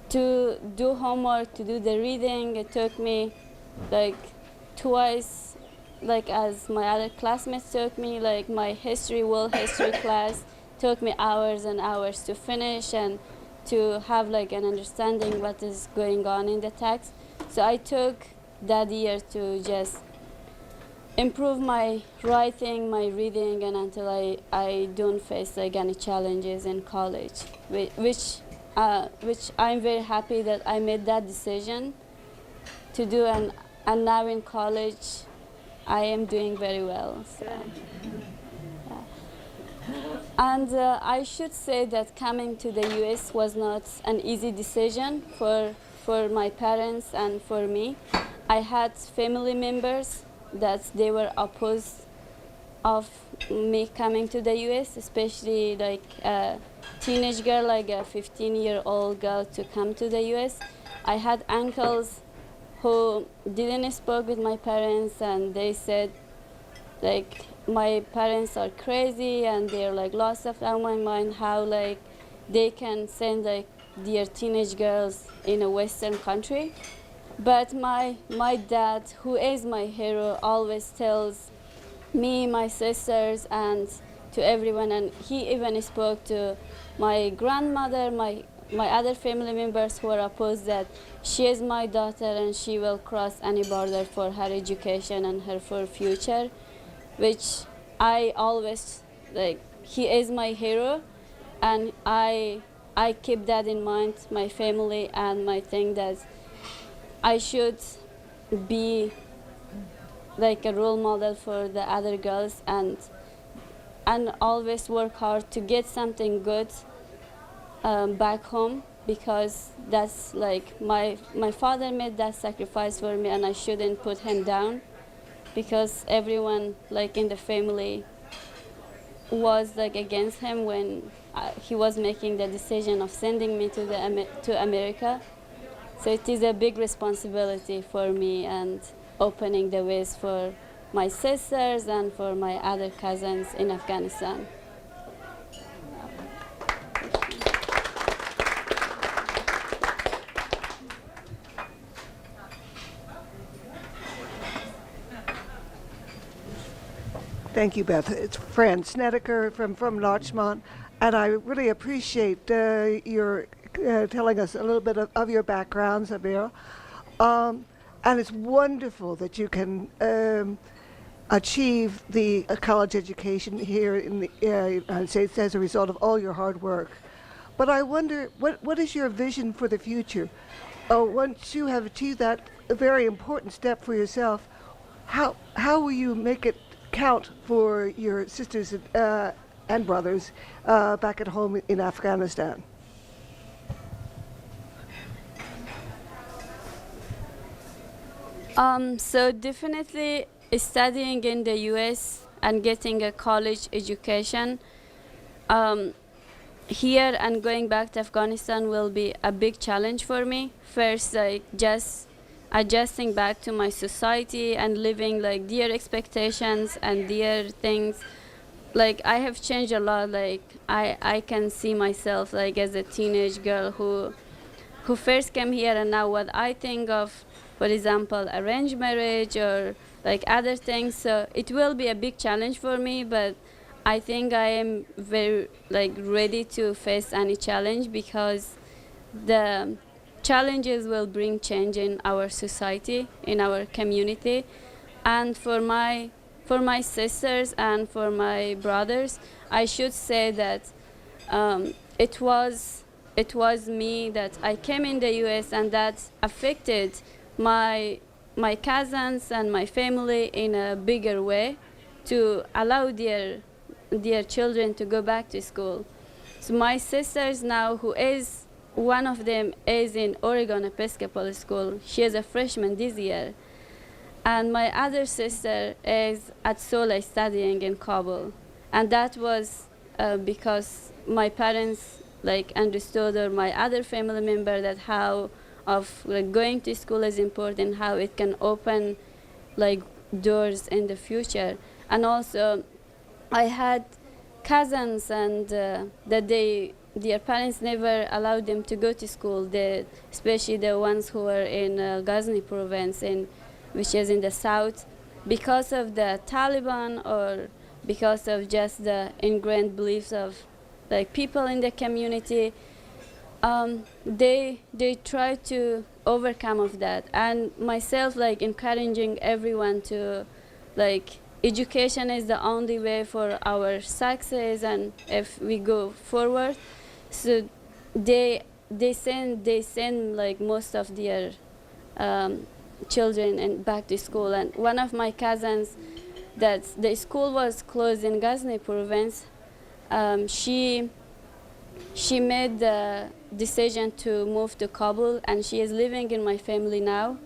do homework, to do the reading. It took me like twice, like as my other classmates took me, like my world history class took me hours and hours to finish and to have like an understanding what is going on in the text. So I took that year to just improve my writing, my reading, and until I don't face like any challenges in college, which I'm very happy that I made that decision to do, and now in college I am doing very well. So. And I should say that coming to the US was not an easy decision for my parents and for me. I had family members that they were opposed of me coming to the US, especially like a teenage girl, like a 15-year-old girl to come to the US. I had uncles who didn't speak with my parents, and they said like my parents are crazy and they're like lost of their mind, how like they can send like their teenage girls in a Western country. But my dad, who is my hero, always tells me, my sisters, and to everyone, and he even spoke to my grandmother, my other family members who are opposed, that she is my daughter and she will cross any border for her education and her for future, which I always like. He is my hero, and I keep that in mind, my family, and my thing that I should be like a role model for the other girls, and always work hard to get something good back home, because that's like my father made that sacrifice for me, and I shouldn't put him down, because everyone like in the family was like against him when he was making the decision of sending me to America. So it is a big responsibility for me, and opening the ways for my sisters and for my other cousins in Afghanistan. Thank you, Beth. It's Fran Snedeker from Larchmont, and I really appreciate your telling us a little bit of your background, Sabira. And it's wonderful that you can achieve the college education here in the United States as a result of all your hard work. But I wonder, what is your vision for the future? Once you have achieved that very important step for yourself, how will you make it count for your sisters and brothers back at home in Afghanistan? So definitely studying in the US and getting a college education here and going back to Afghanistan will be a big challenge for me. First, like just adjusting back to my society and living like their expectations and their things. Like I have changed a lot. Like I can see myself like as a teenage girl who first came here, and now what I think of, for example, arranged marriage or like other things. So it will be a big challenge for me, but I think I am very like ready to face any challenge, because the challenges will bring change in our society, in our community. And for my sisters and for my brothers, I should say that it was me that I came in the US, and that affected my cousins and my family in a bigger way, to allow their children to go back to school. So my sisters now, one of them is in Oregon Episcopal School. She is a freshman this year. And my other sister is at Sola studying in Kabul. And that was because my parents like understood, or my other family member, that how of like going to school is important, how it can open like doors in the future. And also I had cousins, and that their parents never allowed them to go to school, especially the ones who were in Ghazni province, which is in the south, because of the Taliban, or because of just the ingrained beliefs of like people in the community. They try to overcome of that, and myself like encouraging everyone to like education is the only way for our success, and if we go forward. So they send like most of their children and back to school. And one of my cousins, that the school was closed in Ghazni province, she made the decision to move to Kabul, and she is living in my family now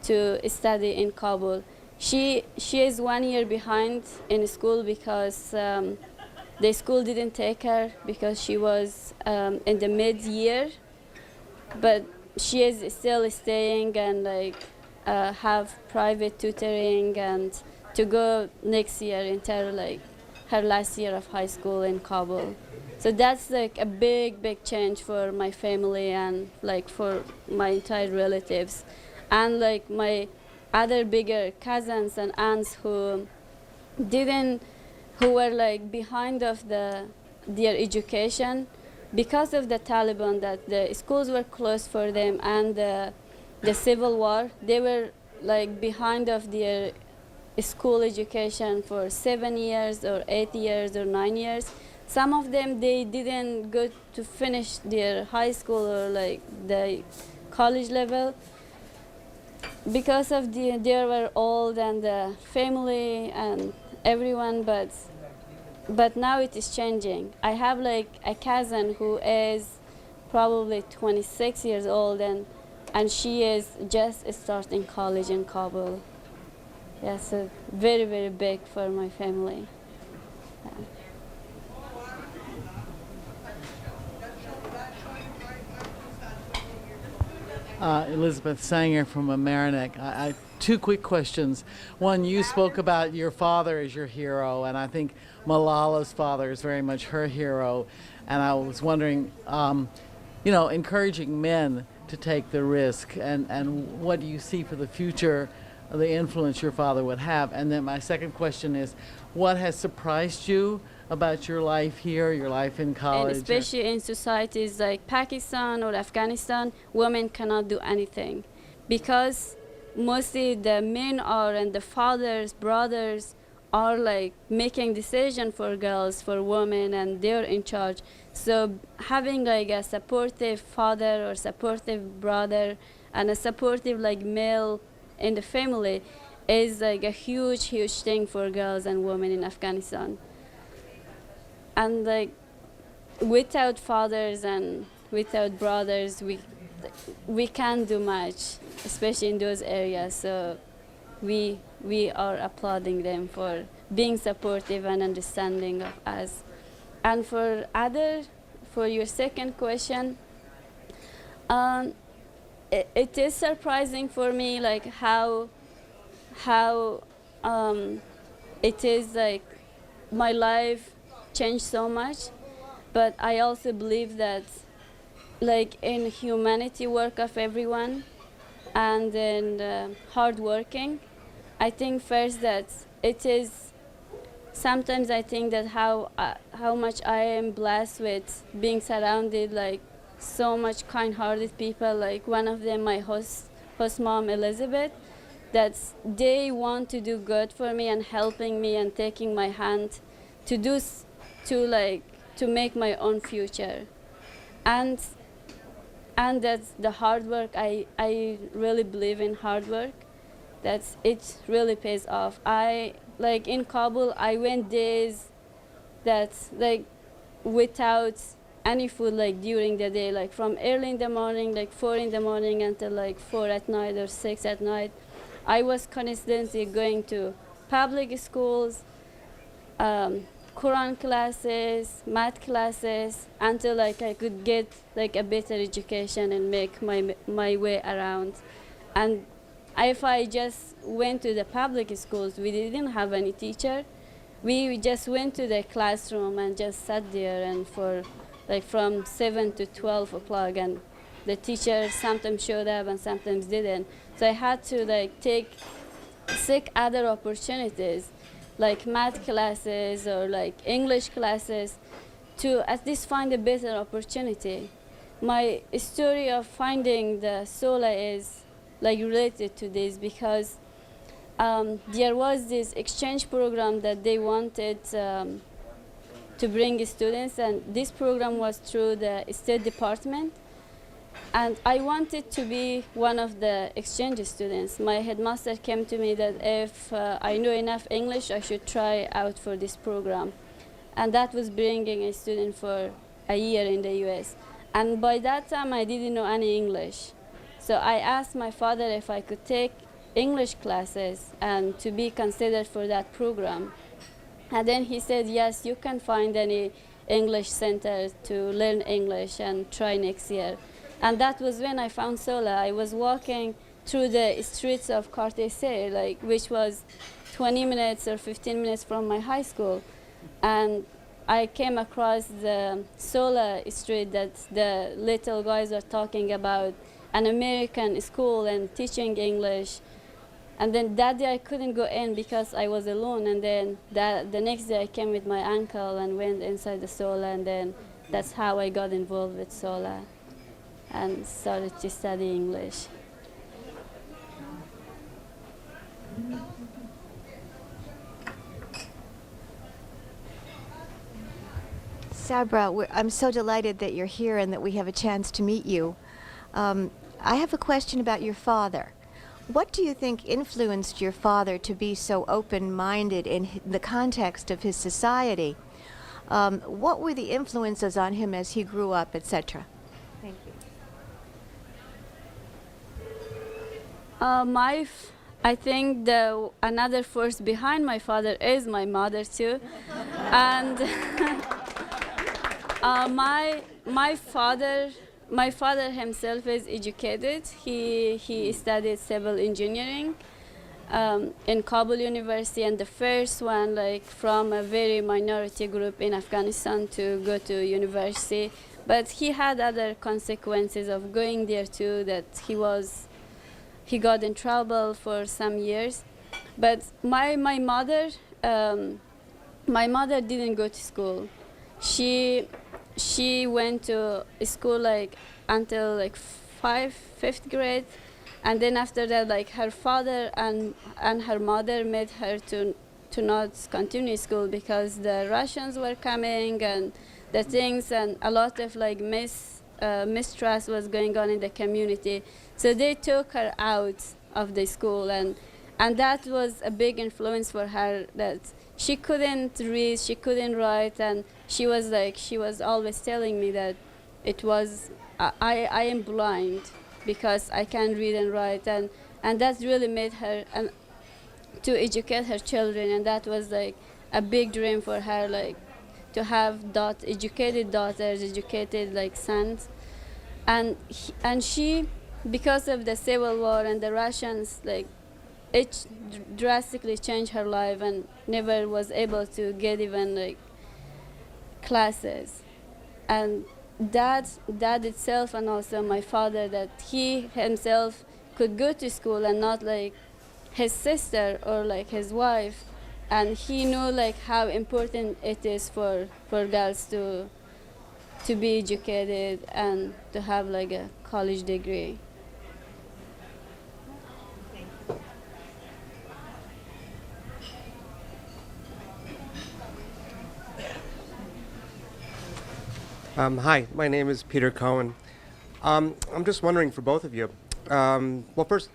to study in Kabul. She is 1 year behind in school, because the school didn't take her because she was in the mid-year, but she is still staying and like have private tutoring, and to go next year into like her last year of high school in Kabul. So that's like a big change for my family, and like for my entire relatives, and like my other bigger cousins and aunts who didn't who were like behind of their education because of the Taliban, that the schools were closed for them, and the civil war. They were like behind of their school education for 7 years or 8 years or 9 years. Some of them, they didn't go to finish their high school or like the college level because of they were old and the family and everyone, but now it is changing. I have like a cousin who is probably 26 years old, and she is just starting college in Kabul. Yeah, so very, very big for my family. Yeah. Elizabeth Sanger from Amerenik. Two quick questions. One, you spoke about your father as your hero, and I think Malala's father is very much her hero. And I was wondering, encouraging men to take the risk, and what do you see for the future, the influence your father would have? And then my second question is, what has surprised you about your life here, your life in college? And especially in societies like Pakistan or Afghanistan, women cannot do anything because mostly the men are, and the fathers, brothers are like making decision for girls, for women, and they're in charge. So having like a supportive father or supportive brother and a supportive like male in the family is like a huge, huge thing for girls and women in Afghanistan. And like without fathers and without brothers, we can't do much, especially in those areas. So we are applauding them for being supportive and understanding of us. And for your second question, it is surprising for me like how it is like my life changed so much, but I also believe that like in humanity work of everyone and in hard working, I think first that it is sometimes I think that how much I am blessed with being surrounded like so much kind-hearted people, like one of them my host mom Elizabeth, that they want to do good for me and helping me and taking my hand to make my own future. And that's the hard work. I really believe in hard work. That it really pays off. Like in Kabul, I went days that like without any food like during the day, like from early in the morning, like 4 in the morning until like 4 at night or 6 at night. I was constantly going to public schools, Quran classes, math classes, until like I could get like a better education and make my way around. And if I just went to the public schools, we didn't have any teacher. We just went to the classroom and just sat there and for like from 7 to 12 o'clock, and the teacher sometimes showed up and sometimes didn't. So I had to like seek other opportunities, like math classes or like English classes, to at least find a better opportunity. My story of finding the SOLA is like related to this because there was this exchange program that they wanted to bring students, and this program was through the State Department. And I wanted to be one of the exchange students. My headmaster came to me that if I knew enough English, I should try out for this program. And that was bringing a student for a year in the US. And by that time, I didn't know any English. So I asked my father if I could take English classes and to be considered for that program. And then he said, yes, you can find any English center to learn English and try next year. And that was when I found SOLA. I was walking through the streets of Kartese, like, which was 20 minutes or 15 minutes from my high school. And I came across the SOLA street that the little guys are talking about, an American school and teaching English. And then that day I couldn't go in because I was alone. And then the next day I came with my uncle and went inside the Sola. And then that's how I got involved with Sola and started to study English. Sabra, I'm so delighted that you're here and that we have a chance to meet you. I have a question about your father. What do you think influenced your father to be so open-minded in the context of his society? What were the influences on him as he grew up, etc.? Thank you. I think another force behind my father is my mother too, and my father himself is educated. He studied civil engineering in Kabul University, and the first one, like, from a very minority group in Afghanistan to go to university. But he had other consequences of going there too, that he got in trouble for some years. But my mother didn't go to school. She went to school like until like fifth grade, and then after that, like, her father and her mother made her to not continue school because the Russians were coming and the things, and a lot of like mistrust was going on in the community. So they took her out of the school, and that was a big influence for her, that she couldn't read, she couldn't write, and she was always telling me that I am blind because I can't read and write, and that really made her to educate her children, and that was like a big dream for her, like to have educated daughters, educated like sons, and she, because of the civil war and the Russians, like, it drastically changed her life and never was able to get even like classes. And that itself, and also my father, that he himself could go to school and not like his sister or like his wife, and he knew like how important it is for girls to be educated and to have like a college degree. Hi, my name is Peter Cohen. I'm just wondering for both of you. Well, first,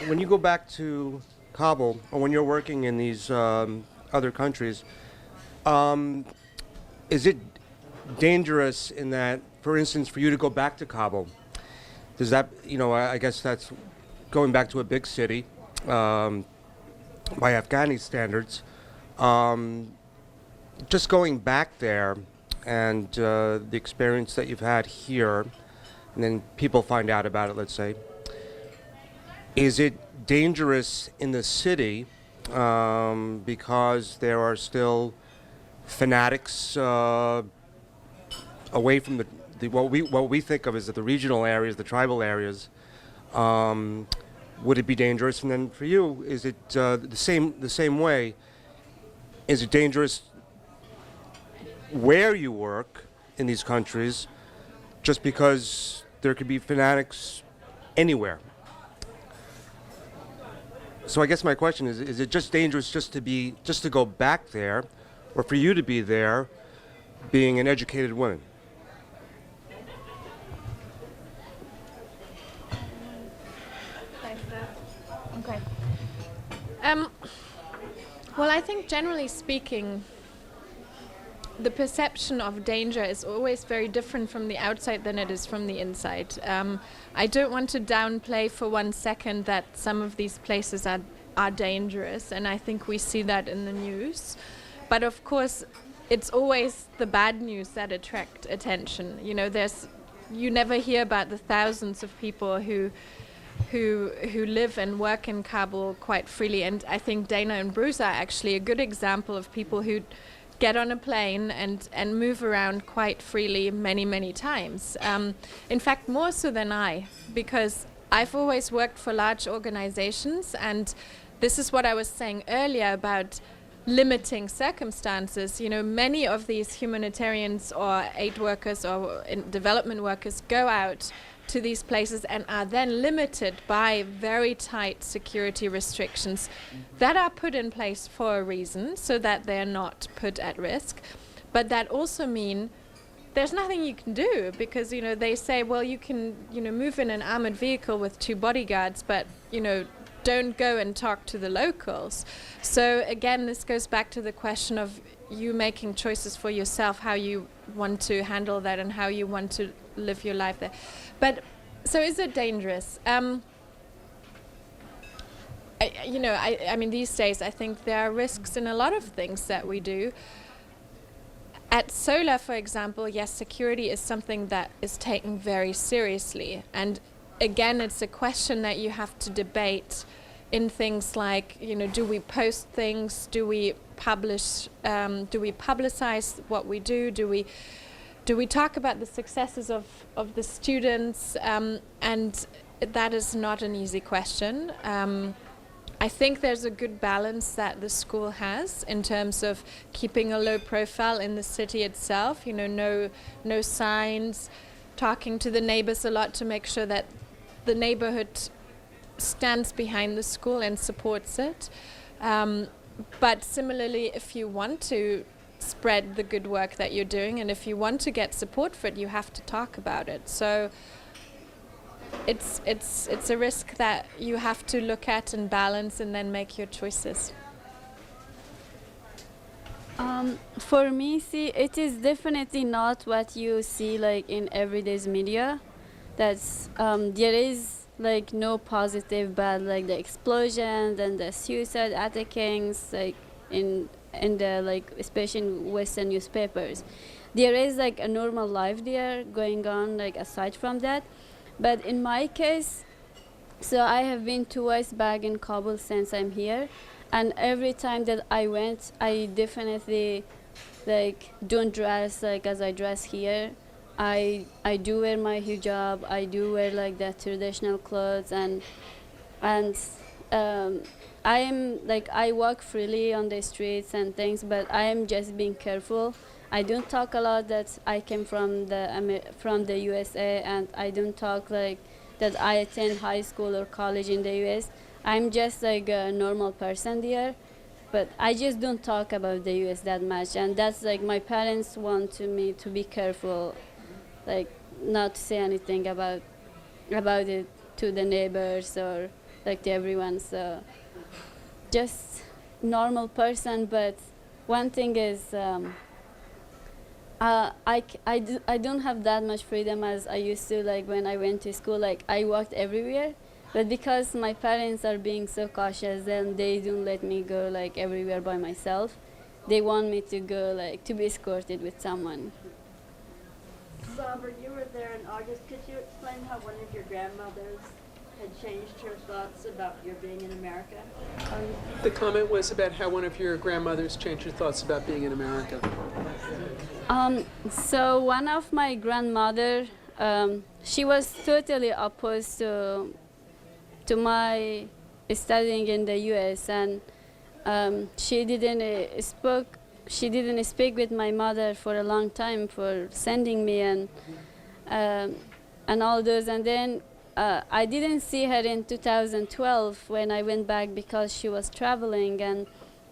when you go back to Kabul, or when you're working in these other countries, is it dangerous in that, for instance, for you to go back to Kabul? Does that, I guess that's going back to a big city by Afghani standards. Just going back there, and the experience that you've had here, and then people find out about it, let's say, is it dangerous in the city because there are still fanatics away from what we think of as the regional areas, the tribal areas? Would it be dangerous? And then for you, is it the same way? Is it dangerous where you work in these countries, just because there could be fanatics anywhere? So I guess my question is it just dangerous just to go back there, or for you to be there being an educated woman? Okay. Well, I think generally speaking, the perception of danger is always very different from the outside than it is from the inside. I don't want to downplay for 1 second that some of these places are dangerous, and I think we see that in the news. But of course, it's always the bad news that attract attention. You never hear about the thousands of people who live and work in Kabul quite freely. And I think Dana and Bruce are actually a good example of people who get on a plane and move around quite freely many, many times. In fact, more so than I, because I've always worked for large organizations, and this is what I was saying earlier about limiting circumstances. You know, many of these humanitarians or aid workers or development workers go out to these places and are then limited by very tight security restrictions that are put in place for a reason, so that they're not put at risk. But that also mean there's nothing you can do, because, you know, they say, well, you can, you know, move in an armored vehicle with 2 bodyguards, but, you know, don't go and talk to the locals. So again, this goes back to the question of you making choices for yourself, how you want to handle that and how you want to live your life there. But so is it dangerous? I mean, these days I think there are risks in a lot of things that we do. At Solar, for example, yes, security is something that is taken very seriously. And again, it's a question that you have to debate in things like, you know, do we post things? Do we publish? Do we publicize what we do? Do we talk about the successes of the students? And that is not an easy question. I think there's a good balance that the school has in terms of keeping a low profile in the city itself. You know, no signs, talking to the neighbors a lot to make sure that the neighborhood stands behind the school and supports it. But similarly, if you want to spread the good work that you're doing, and if you want to get support for it, you have to talk about it. So it's a risk that you have to look at and balance and then make your choices. For me, see, it is definitely not what you see like in everyday's media. That's there is like no positive, but like the explosions and the suicide attackings, like in the like especially in Western newspapers, there is like a normal life there going on, like aside from that. But in my case, so I have been twice back in Kabul since I'm here, and every time that I went, I definitely like don't dress like as I dress here. I do wear my hijab. I do wear like the traditional clothes, and I am like I walk freely on the streets and things, but I am just being careful. I don't talk a lot that I came from the USA, and I don't talk like that I attend high school or college in the US. I'm just like a normal person there, but I just don't talk about the US that much, and that's like my parents want me to be careful, like not to say anything about it to the neighbors or like to everyone. So just normal person. But one thing is I don't have that much freedom as I used to, like when I went to school. Like I walked everywhere, but because my parents are being so cautious, then they don't let me go like everywhere by myself. They want me to go like to be escorted with someone. Sabra, you were there in August. Could you explain how one of your grandmothers had changed her thoughts about your being in America? The comment was about how one of your grandmothers changed her thoughts about being in America. So one of my grandmother, she was totally opposed to my studying in the U.S. and she didn't speak with my mother for a long time for sending me and all those. And then I didn't see her in 2012 when I went back because she was traveling. And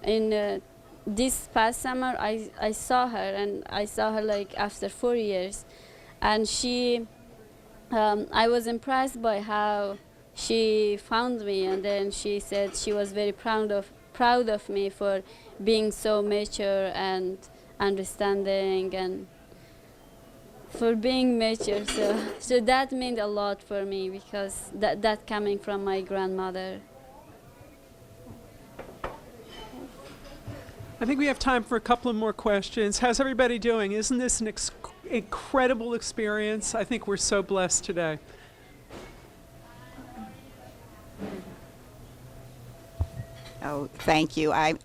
in this past summer, I saw her, and I saw her like after 4 years. And I was impressed by how she found me, and then she said she was very proud of me for being so mature and understanding and for being mature. So that meant a lot for me because that coming from my grandmother. I think we have time for a couple of more questions. How's everybody doing? Isn't this an incredible experience? I think we're so blessed today. Oh, thank you. I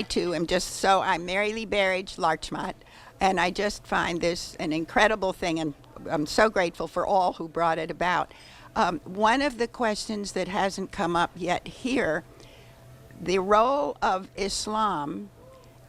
too am I'm Mary Lee Berridge Larchmont, and I just find this an incredible thing, and I'm so grateful for all who brought it about. One of the questions that hasn't come up yet here, the role of Islam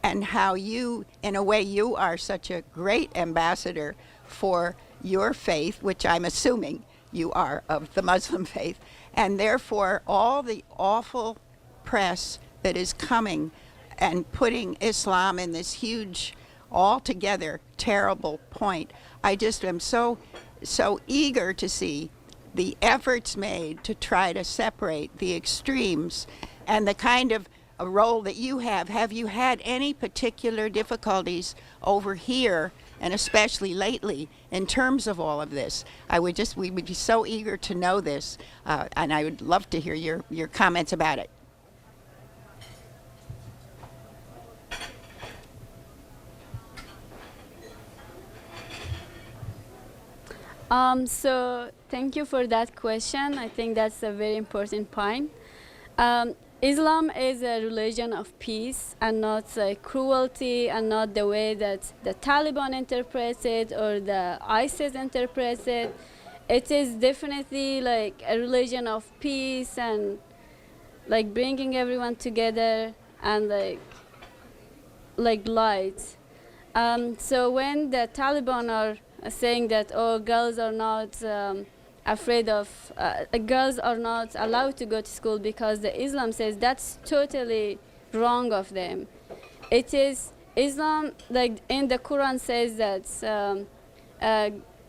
and how you, in a way, you are such a great ambassador for your faith, which I'm assuming you are of the Muslim faith, and therefore all the awful press that is coming and putting Islam in this huge, altogether terrible point. I just am so eager to see the efforts made to try to separate the extremes and the kind of a role that you have. Have you had any particular difficulties over here, and especially lately, in terms of all of this? We would be so eager to know this, and I would love to hear your comments about it. So thank you for that question. I think that's a very important point. Islam is a religion of peace and not cruelty, and not the way that the Taliban interprets it or the ISIS interprets it. It is definitely like a religion of peace and like bringing everyone together and like light. So when the Taliban are saying that, oh, girls are not girls are not allowed to go to school because the Islam says, that's totally wrong of them. It is Islam, like in the Quran says that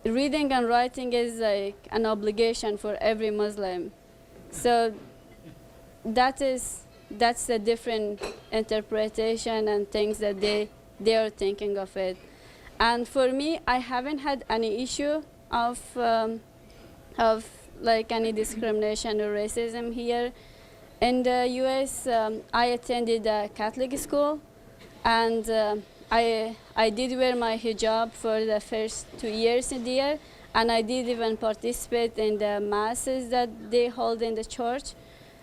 reading and writing is like an obligation for every Muslim. So that's a different interpretation and things that they are thinking of it. And for me, I haven't had any issue of like any discrimination or racism here. In the U.S., I attended a Catholic school, and I did wear my hijab for the first 2 years in the year, and I did even participate in the masses that they hold in the church,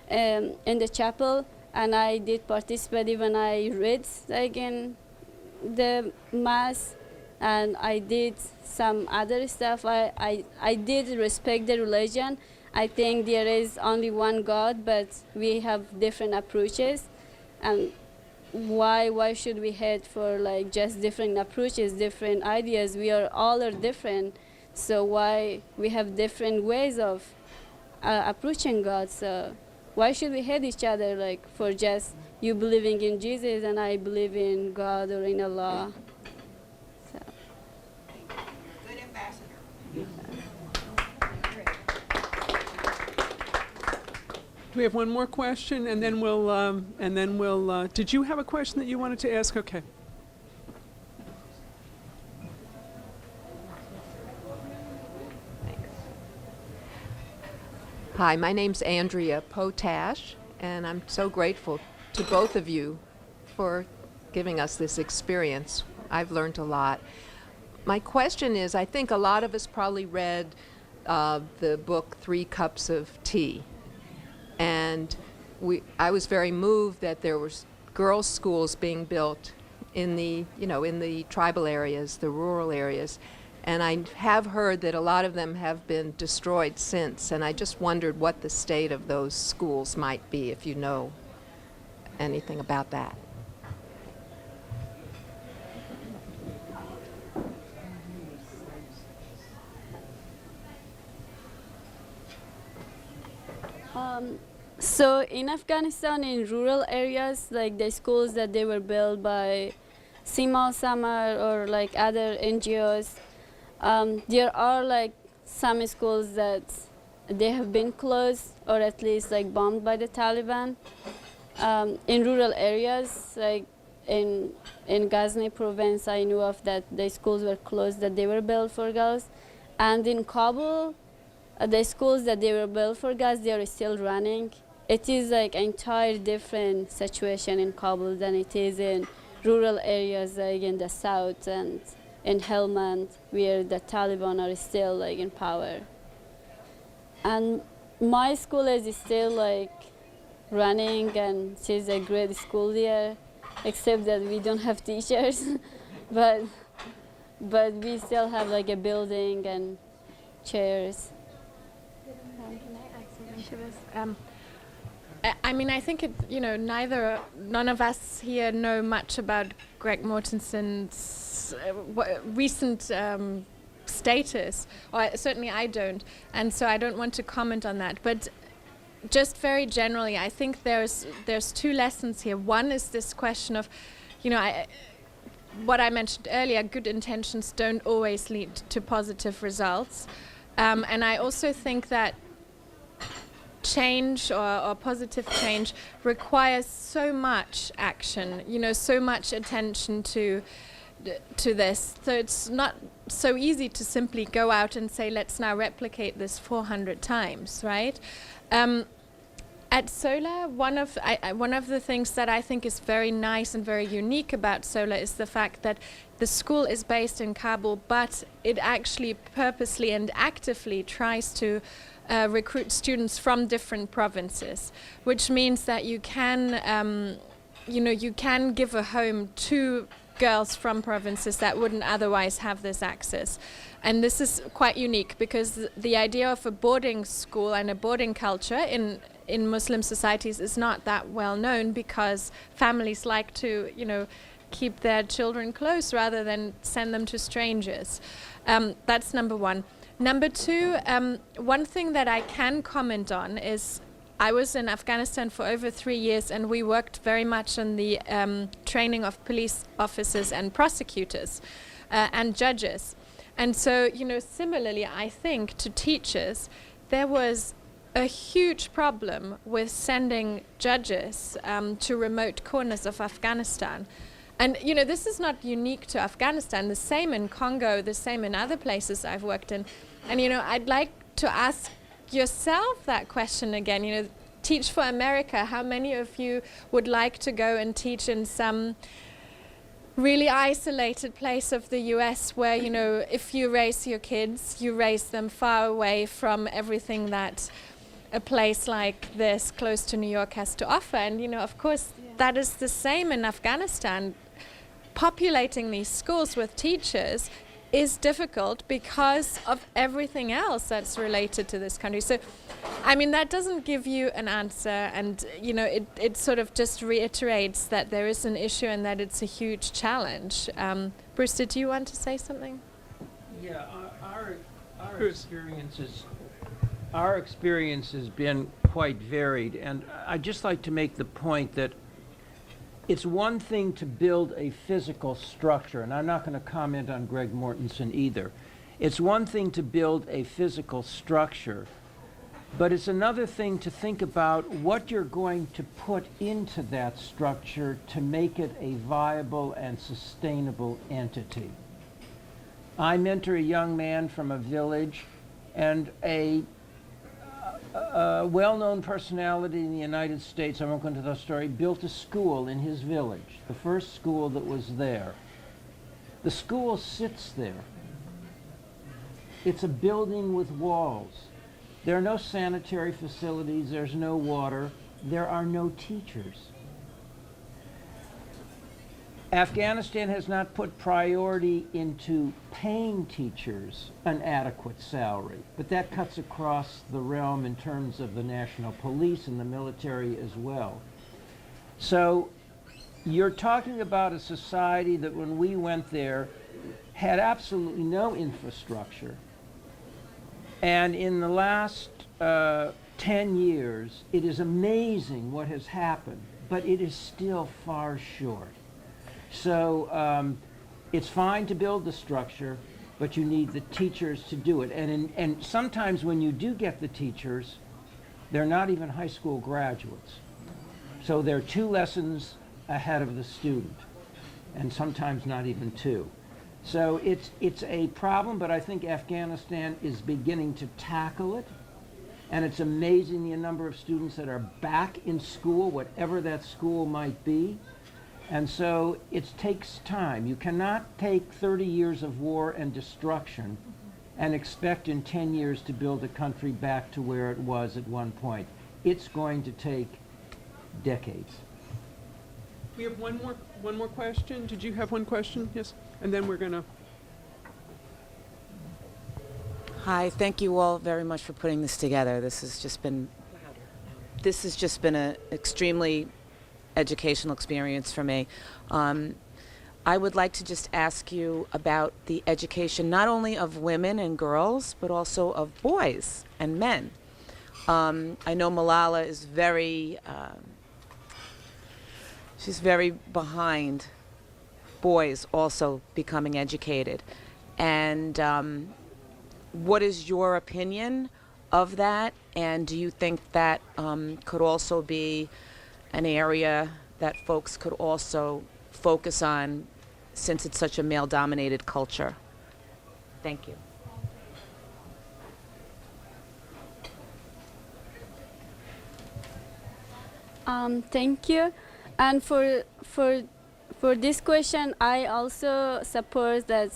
in the chapel, and I did participate even I read like in the mass. And I did some other stuff. I did respect the religion. I think there is only one God, but we have different approaches. And why should we hate for like just different approaches, different ideas? We are all different. So why we have different ways of approaching God? So why should we hate each other like for just you believing in Jesus and I believe in God or in Allah? We have one more question, and then we'll. Did you have a question that you wanted to ask? Okay. Hi, my name's Andrea Potash, and I'm so grateful to both of you for giving us this experience. I've learned a lot. My question is, I think a lot of us probably read the book 3 Cups of Tea. And I was very moved that there were girls' schools being built in the tribal areas, the rural areas. And I have heard that a lot of them have been destroyed since. And I just wondered what the state of those schools might be, if you know anything about that. So in Afghanistan, in rural areas, like the schools that they were built by Simal Samar or like other NGOs, there are like some schools that they have been closed or at least like bombed by the Taliban. In rural areas, like in Ghazni province, I knew of that the schools were closed that they were built for girls. And in Kabul, the schools that they were built for girls, they are still running. It is like an entire different situation in Kabul than it is in rural areas like in the south and in Helmand, where the Taliban are still like in power. And my school is still like running, and she's a great school there, except that we don't have teachers, but we still have like a building and chairs. to this? I mean, I think none of us here know much about Greg Mortenson's recent status, or certainly I don't, and so I don't want to comment on that. But just very generally, I think there's two lessons here. One is this question of, what I mentioned earlier, good intentions don't always lead to positive results. And I also think that change or positive change requires so much action, so much attention to this. So it's not so easy to simply go out and say, let's now replicate this 400 times, right? At Solar, one of the things that I think is very nice and very unique about Solar is the fact that the school is based in Kabul, but it actually purposely and actively tries to recruit students from different provinces, which means that you can, you can give a home to girls from provinces that wouldn't otherwise have this access. And this is quite unique because the idea of a boarding school and a boarding culture in Muslim societies is not that well known, because families like to, keep their children close rather than send them to strangers. That's number one. Number two, one thing that I can comment on is I was in Afghanistan for over 3 years, and we worked very much on the training of police officers and prosecutors and judges. And so, similarly, I think to teachers, there was a huge problem with sending judges to remote corners of Afghanistan. And, this is not unique to Afghanistan. The same in Congo, the same in other places I've worked in. And, I'd like to ask yourself that question again. Teach for America. How many of you would like to go and teach in some really isolated place of the US where, if you raise your kids, you raise them far away from everything that a place like this close to New York has to offer? And, of course, that is the same in Afghanistan. Populating these schools with teachers is difficult because of everything else that's related to this country. So, I mean, that doesn't give you an answer, and, it sort of just reiterates that there is an issue and that it's a huge challenge. Bruce, did you want to say something? Yeah, our experience has been quite varied, and I'd just like to make the point that it's one thing to build a physical structure, and I'm not going to comment on Greg Mortenson either. It's one thing to build a physical structure, but it's another thing to think about what you're going to put into that structure to make it a viable and sustainable entity. I mentor a young man from a village, and a well-known personality in the United States, I won't go into the story, built a school in his village, the first school that was there. The school sits there. It's a building with walls. There are no sanitary facilities, there's no water, there are no teachers. Afghanistan has not put priority into paying teachers an adequate salary, but that cuts across the realm in terms of the national police and the military as well. So you're talking about a society that when we went there had absolutely no infrastructure. And in the last 10 years, it is amazing what has happened, but it is still far short. So it's fine to build the structure, but you need the teachers to do it. And sometimes when you do get the teachers, they're not even high school graduates. So they're 2 lessons ahead of the student, and sometimes not even 2. So it's a problem, but I think Afghanistan is beginning to tackle it. And it's amazing the number of students that are back in school, whatever that school might be. And so it takes time. You cannot take 30 years of war and destruction and expect in 10 years to build a country back to where it was at one point. It's going to take decades. We have one more question. Did you have one question? Yes. And then we're going to... Hi, thank you all very much for putting this together. This has just been this has just been an extremely educational experience for me. I would like to just ask you about the education not only of women and girls, but also of boys and men. I know Malala is she's very behind boys also becoming educated. And what is your opinion of that? And do you think that could also be an area that folks could also focus on, since it's such a male-dominated culture? Thank you. Thank you. And for this question, I also suppose that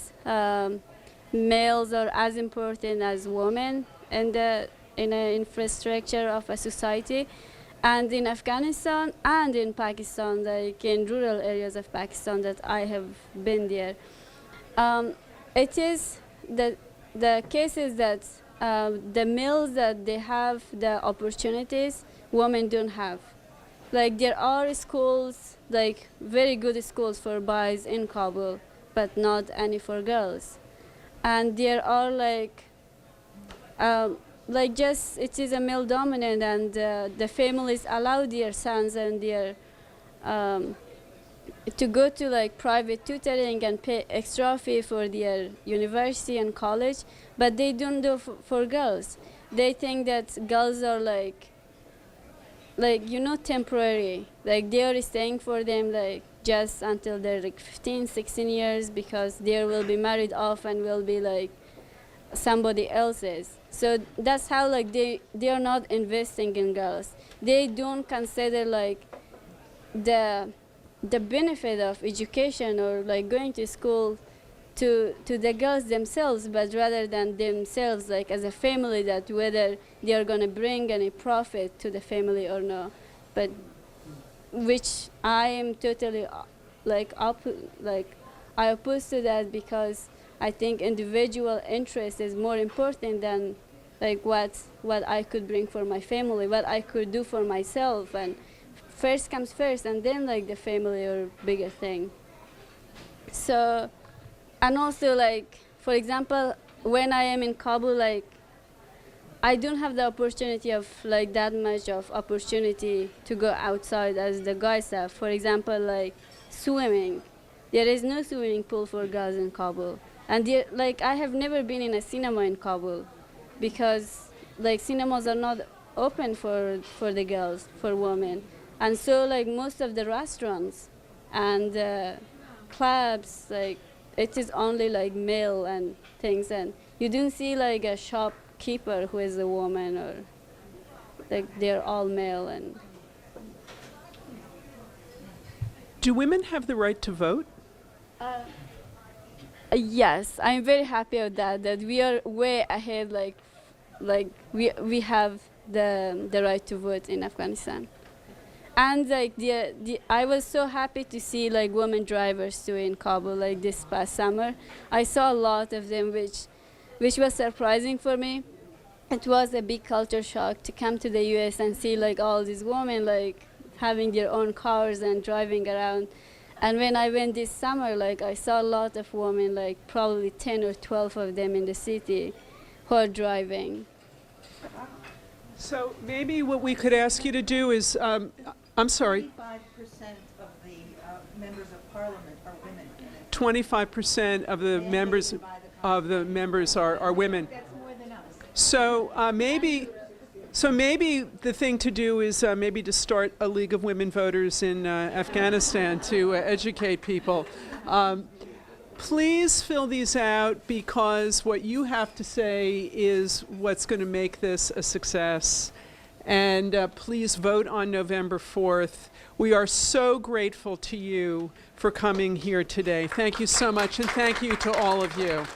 males are as important as women in the infrastructure of a society. And in Afghanistan and in Pakistan, like in rural areas of Pakistan that I have been there, it is the case is that the males that they have the opportunities women don't have. Like there are schools, like very good schools for boys in Kabul, but not any for girls. And there are like just it is a male dominant, and the families allow their sons and their to go to like private tutoring and pay extra fee for their university and college, but they don't do for girls. They think that girls are like temporary, like they are staying for them like just until they're like 15, 16 years, because they will be married off and will be like somebody else's. So that's how like they are not investing in girls. They don't consider like the benefit of education or like going to school to the girls themselves, but rather than themselves, like as a family, that whether they are going to bring any profit to the family or no. But which I am totally I oppose to that, because I think individual interest is more important than like what I could bring for my family, what I could do for myself, and first comes first, and then like the family or bigger thing. So, and also like, for example, when I am in Kabul, like I don't have the opportunity of like that much of opportunity to go outside as the guys have. For example, like swimming. There is no swimming pool for girls in Kabul. And there, like I have never been in a cinema in Kabul, because like cinemas are not open for the girls, for women. And so like most of the restaurants and clubs, like it is only like male and things, and you don't see like a shopkeeper who is a woman, or like they're all male. And do women have the right to vote? Yes, I'm very happy with that we are way ahead, like we have the right to vote in Afghanistan. And like I was so happy to see like women drivers too in Kabul, like this past summer. I saw a lot of them, which was surprising for me. It was a big culture shock to come to the US and see like all these women like having their own cars and driving around. And when I went this summer, like I saw a lot of women, like probably 10 or 12 of them in the city who are driving. So maybe what we could ask you to do is, I'm sorry. 25% of the members of parliament are women. 25% of the members are women. That's more than us. So maybe the thing to do is maybe to start a League of Women Voters in Afghanistan to educate people. Please fill these out, because what you have to say is what's going to make this a success. And please vote on November 4th. We are so grateful to you for coming here today. Thank you so much, and thank you to all of you.